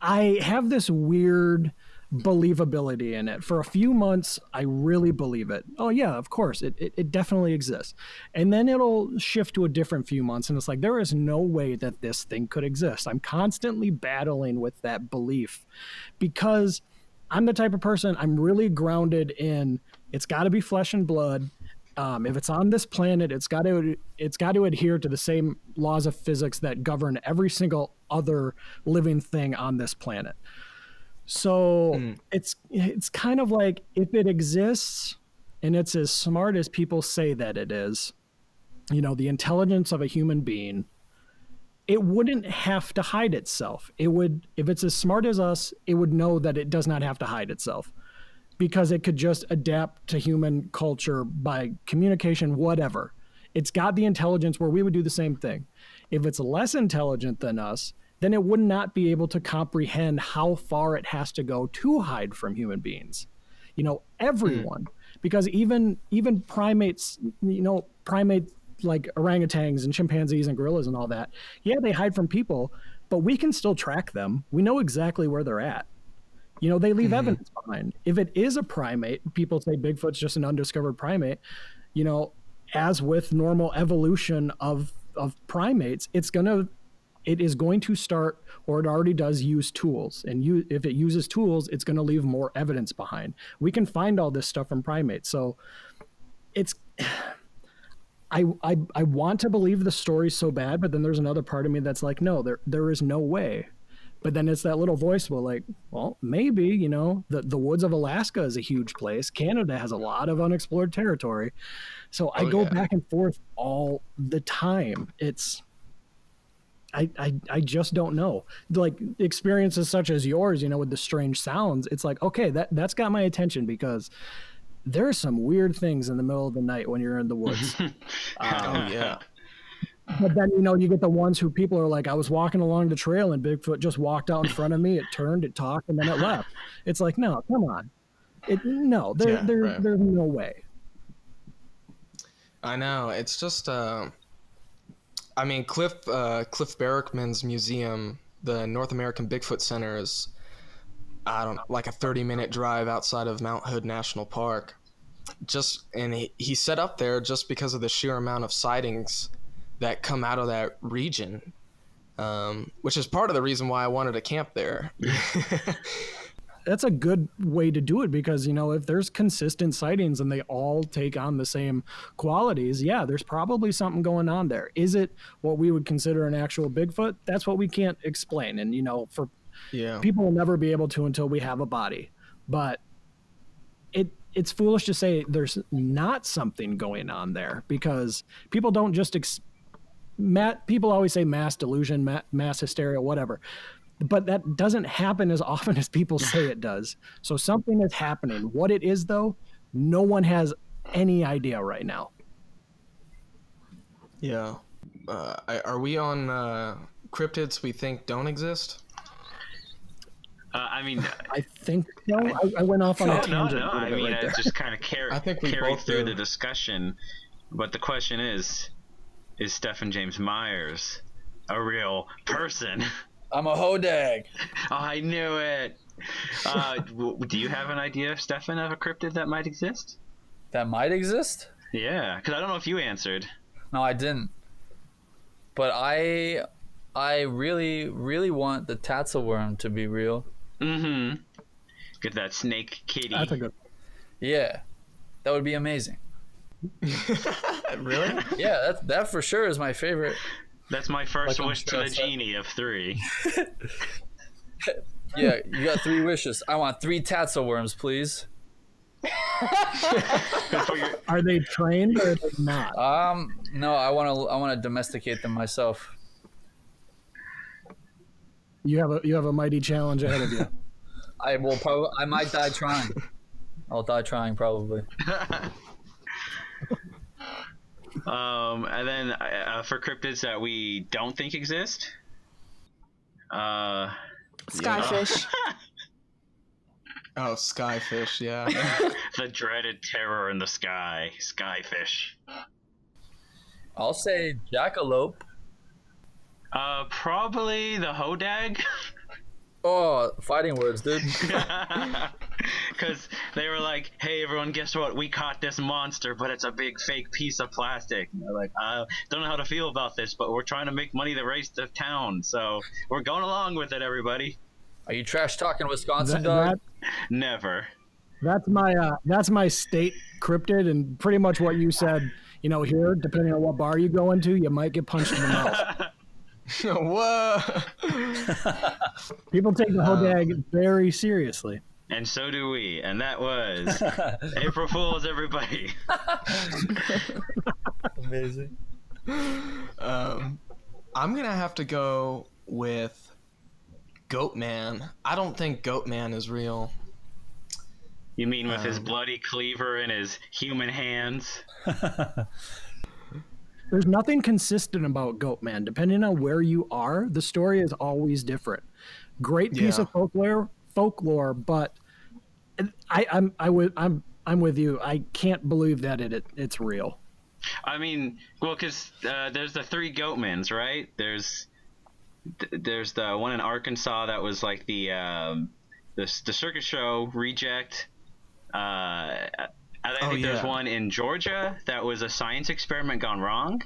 I have this weird believability in it. For a few months, I really believe it. Oh yeah, of course, it definitely exists. And then it'll shift to a different few months, and it's like, there is no way that this thing could exist. I'm constantly battling with that belief because I'm the type of person, I'm really grounded in, it's got to be flesh and blood. If it's on this planet, it's got to adhere to the same laws of physics that govern every single other living thing on this planet. So it's kind of like, if it exists and it's as smart as people say that it is, the intelligence of a human being, it wouldn't have to hide itself. It would, if it's as smart as us, it would know that it does not have to hide itself, because it could just adapt to human culture by communication, whatever. It's got the intelligence where we would do the same thing. If it's less intelligent than us, then it would not be able to comprehend how far it has to go to hide from human beings. Everyone, because even primates, primates like orangutans and chimpanzees and gorillas and all that, yeah, they hide from people, but we can still track them. We know exactly where they're at. They leave evidence behind. If it is a primate, people say Bigfoot's just an undiscovered primate. As with normal evolution of primates, it is going to start, or it already does, use tools. And if it uses tools, it's going to leave more evidence behind. We can find all this stuff from primates. So it's, I want to believe the story so bad, but then there's another part of me that's like, no, there is no way. But then it's that little voice, well, maybe, the woods of Alaska is a huge place. Canada has a lot of unexplored territory. So I go back and forth all the time. I just don't know. Like experiences such as yours, with the strange sounds, it's like, okay, that's got my attention, because there are some weird things in the middle of the night when you're in the woods. But then, you get the ones who people are like, I was walking along the trail and Bigfoot just walked out in front of me. It turned, it talked, and then it left. It's like, no, come on. There's no way. I know. It's just, Cliff Barrickman's museum, the North American Bigfoot Center, is, like a 30-minute drive outside of Mount Hood National Park. He set up there just because of the sheer amount of sightings that come out of that region. which is part of the reason why I wanted to camp there. That's a good way to do it because, if there's consistent sightings and they all take on the same qualities, yeah, there's probably something going on there. Is it what we would consider an actual Bigfoot? That's what we can't explain. And, people will never be able to until we have a body. But it's foolish to say there's not something going on there because people don't just people always say mass delusion, mass hysteria, whatever. But that doesn't happen as often as people say it does. So something is happening. What it is, though, no one has any idea right now. Yeah. Are we on cryptids we think don't exist? I think so. I went off on a tangent. No. I just kind of carried through the discussion. But the question is Stephen James Myers a real person? I'm a hodag. Oh, I knew it. Do you have an idea, Stefan, of a cryptid that might exist? That might exist? Yeah, because I don't know if you answered. No, I didn't. But I really, really want the tatzelworm to be real. Mm-hmm. Get that snake kitty. That's a good. Yeah, that would be amazing. Really? Yeah, that for sure is my favorite. That's my first wish to the genie of 3. Yeah, you got 3 wishes. I want 3 tatzelworms, please. Are they trained or are they not? No, I want to domesticate them myself. You have a mighty challenge ahead of you. I might die trying. I'll die trying probably. And then for cryptids that we don't think exist, Skyfish. Oh, skyfish, yeah. The dreaded terror in the sky, skyfish. I'll say jackalope. Probably the hodag. Oh, fighting words, dude. Because they were like, hey, everyone, guess what? We caught this monster, but it's a big fake piece of plastic. And they're like, I don't know how to feel about this, but we're trying to make money the rest of town, so we're going along with it, everybody. Are you trash talking Wisconsin, dog? Never. That's my state cryptid, and pretty much what you said. Here, depending on what bar you go into, you might get punched in the mouth. Whoa! People take the hodag very seriously. And so do we. And that was April Fools, everybody. Amazing. I'm gonna have to go with Goatman. I don't think Goatman is real. You mean with his bloody cleaver in his human hands? There's nothing consistent about Goatman. Depending on where you are, the story is always different. Great piece of folklore, but I'm with you. I can't believe that it's real. I mean, well, because there's the 3 Goatmans, right? There's the one in Arkansas that was like the circus show reject. I think there's one in Georgia that was a science experiment gone wrong.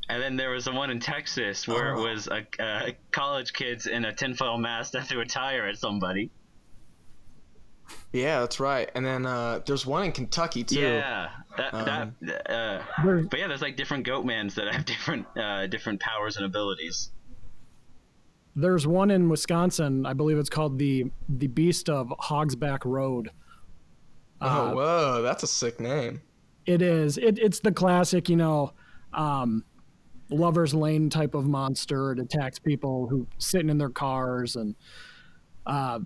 And then there was the one in Texas where it was a college kids in a tinfoil mask that threw a tire at somebody. Yeah, that's right. And then there's one in Kentucky too. Yeah, but yeah, there's like different Goatmans that have different powers and abilities. There's one in Wisconsin, I believe it's called the Beast of Hogsback Road. Oh, whoa, that's a sick name. It is. It's the classic, Lover's Lane type of monster. It attacks people who sitting in their cars, and I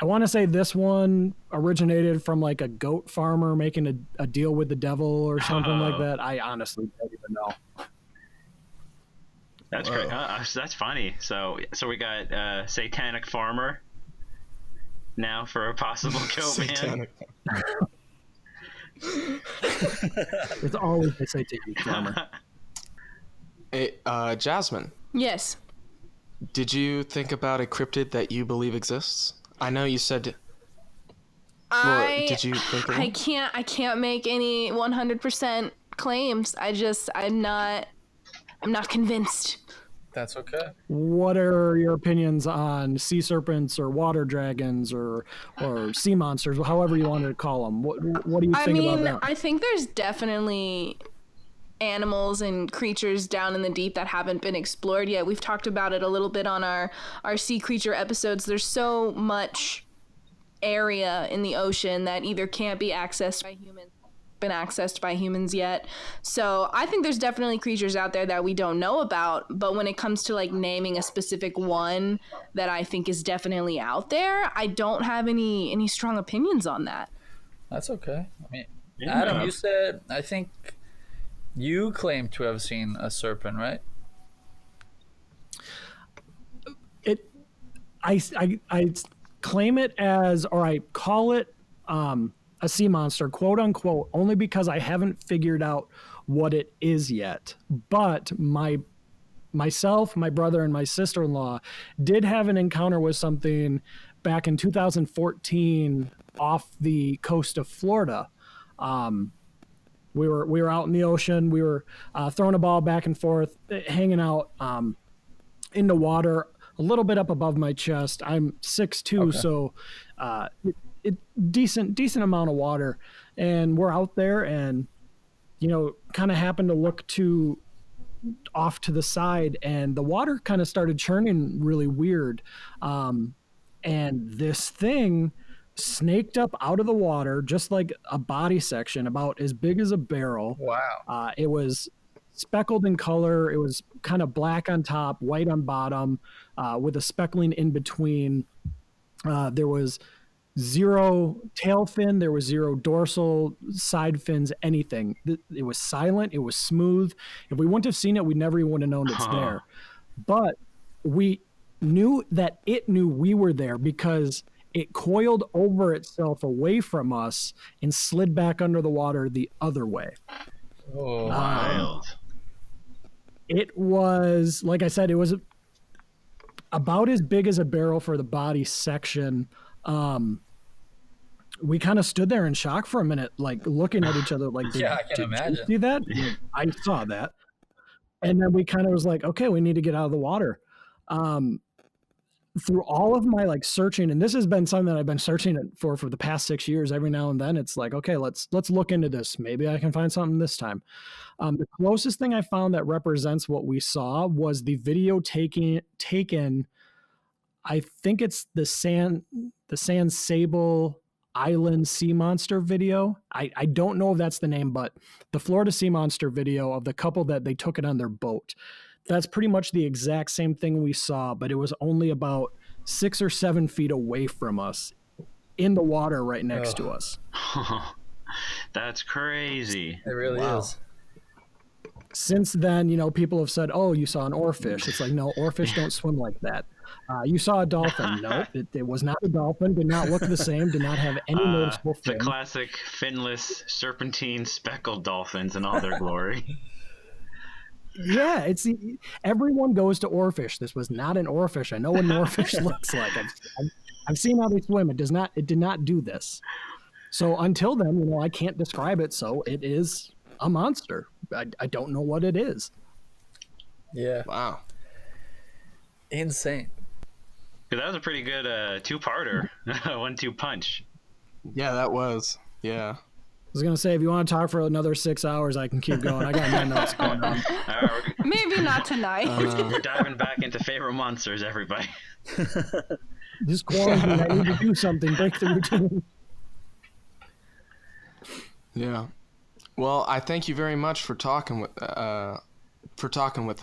want to say this one originated from like a goat farmer making a deal with the devil or something like that. I honestly don't even know. That's great. That's funny. So we got Satanic Farmer now for a possible Goatman. It's always the Satanic Farmer. Hey, Jasmine. Yes. Did you think about a cryptid that you believe exists? I know you said. Did you think of one? I can't make any 100% claims. I'm not convinced. That's okay. What are your opinions on sea serpents or water dragons or sea monsters, however you wanted to call them? What do you think about them? I think there's definitely animals and creatures down in the deep that haven't been explored yet. We've talked about it a little bit on our sea creature episodes. There's so much area in the ocean that either can't be accessed by humans, been accessed by humans yet. So I think there's definitely creatures out there that we don't know about, but when it comes to like naming a specific one that I think is definitely out there, I don't have any strong opinions on that. That's okay. I mean, Adam, you said, I think you claim to have seen a serpent, right? I claim it as, or I call it a sea monster, quote unquote, only because I haven't figured out what it is yet. But myself, my brother, and my sister-in-law did have an encounter with something back in 2014 off the coast of Florida. We were out in the ocean. We were throwing a ball back and forth, hanging out in the water, a little bit up above my chest. I'm 6'2", okay. So decent amount of water, and we're out there, and kind of happened to look off to the side, and the water kind of started churning really weird, and this thing snaked up out of the water, just like a body section about as big as a barrel. Wow. It was speckled in color. It was kind of black on top, white on bottom, with a speckling in between. There was zero tail fin. There was zero dorsal side fins, anything. It was silent. It was smooth. If we wouldn't have seen it, we never even would have known it's there. But we knew that it knew we were there because it coiled over itself away from us and slid back under the water the other way. Oh, wild. It was, like I said, it was about as big as a barrel for the body section. We kind of stood there in shock for a minute, like looking at each other like, yeah, I can imagine. You see that? I saw that. And then we kind of was like, okay, we need to get out of the water. Through all of my like searching, and this has been something that I've been searching for the past 6 years, every now and then it's like, okay, let's look into this. Maybe I can find something this time. The closest thing I found that represents what we saw was the video taken, I think it's the San Sable Island sea monster video. I don't know if that's the name, but the Florida sea monster video of the couple that they took it on their boat. That's pretty much the exact same thing we saw, but it was only about 6 or 7 feet away from us in the water right next to us. That's crazy. It really is. Since then, people have said, oh, you saw an oarfish. It's like, no, oarfish don't swim like that. You saw a dolphin. No, it was not a dolphin. Did not look the same. Did not have any noticeable fin. The classic finless, serpentine, speckled dolphins in all their glory. Yeah, everyone goes to oarfish. This was not an oarfish. I know what an oarfish looks like. I've seen how they swim. It did not do this. So until then, I can't describe it. So it is a monster. I don't know what it is. Yeah. Wow. Insane. That was a pretty good 2-parter, 1-2 punch. Yeah, that was. Yeah. I was going to say, if you want to talk for another 6 hours, I can keep going. I got my notes going on. Maybe not tonight. We're diving back into favorite monsters, everybody. This quarantine, I need to do something. Break the routine. Yeah. Well, I thank you very much for talking with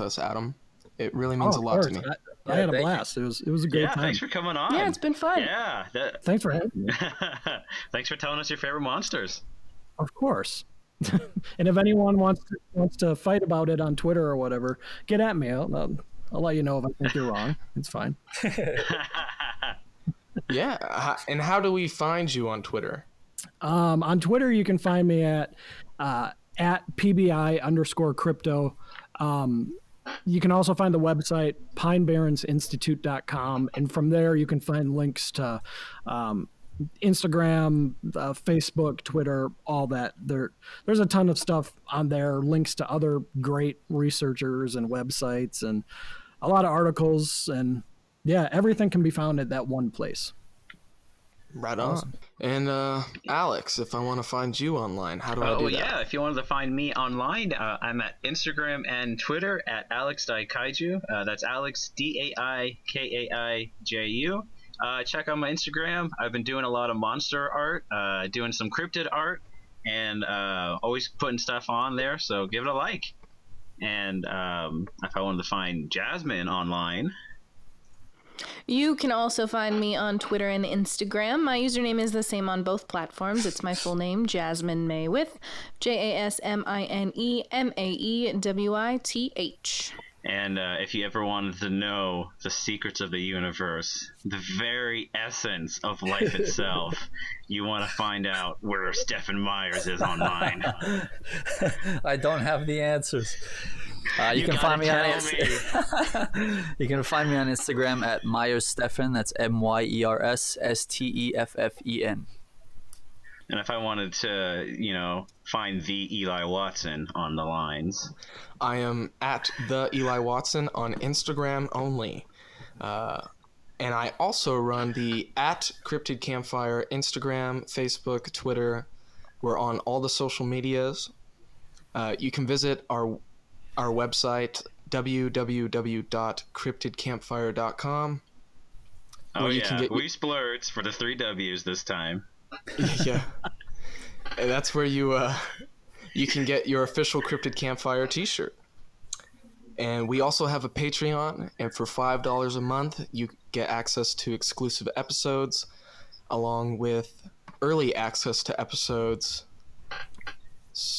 us, Adam. It really means a lot to me. I had a blast. It was a great time. Thanks for coming on. Yeah, it's been fun. Yeah. Thanks for having me. Thanks for telling us your favorite monsters. Of course. And if anyone wants to fight about it on Twitter or whatever, get at me. I'll let you know if I think you're wrong. It's fine. Yeah. And how do we find you on Twitter? On Twitter, you can find me at PBI_crypto. You can also find the website pinebarrensinstitute.com, and from there you can find links to Instagram, Facebook, Twitter, all that. There's a ton of stuff on there, links to other great researchers and websites and a lot of articles, and yeah, everything can be found at that one place. Right on. And Alex, if I want to find you online, how do I do that? Oh yeah, if you wanted to find me online, I'm at Instagram and Twitter at AlexDaikaiju. That's Alex DAIKAIJU. Check out my Instagram. I've been doing a lot of monster art, doing some cryptid art, and always putting stuff on there. So give it a like. And if I wanted to find Jasmine online, you can also find me on Twitter and Instagram. My username is the same on both platforms. It's my full name, Jasmine Maywith, JasmineMaewith. And if you ever wanted to know the secrets of the universe, the very essence of life itself, you want to find out where Stephen Myers is online. I don't have the answers. You can find me on You can find me on Instagram at MyersStephen. That's MyersSteffen. And if I wanted to, find the Eli Watson on the lines, I am at the Eli Watson on Instagram only. And I also run the at Cryptid Campfire Instagram, Facebook, Twitter. We're on all the social medias. You can visit our website, www.cryptidcampfire.com. Oh yeah, we splurged for the 3 W's this time. Yeah, and that's where you can get your official Cryptid Campfire t-shirt. And we also have a Patreon, and for $5 a month, you get access to exclusive episodes, along with early access to episodes.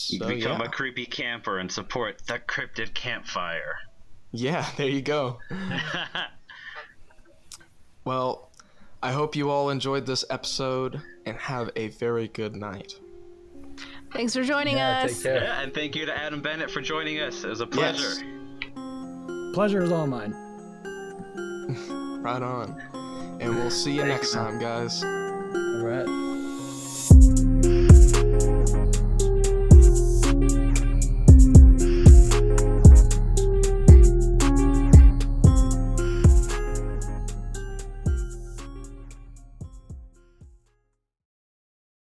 You can become a creepy camper and support the Cryptid Campfire. Yeah, there you go. Well, I hope you all enjoyed this episode and have a very good night. Thanks for joining us. Take care. Yeah, and thank you to Adam Bennett for joining us. It was a pleasure. Yes. Pleasure is all mine. Right on. And we'll see you next time, guys. All right.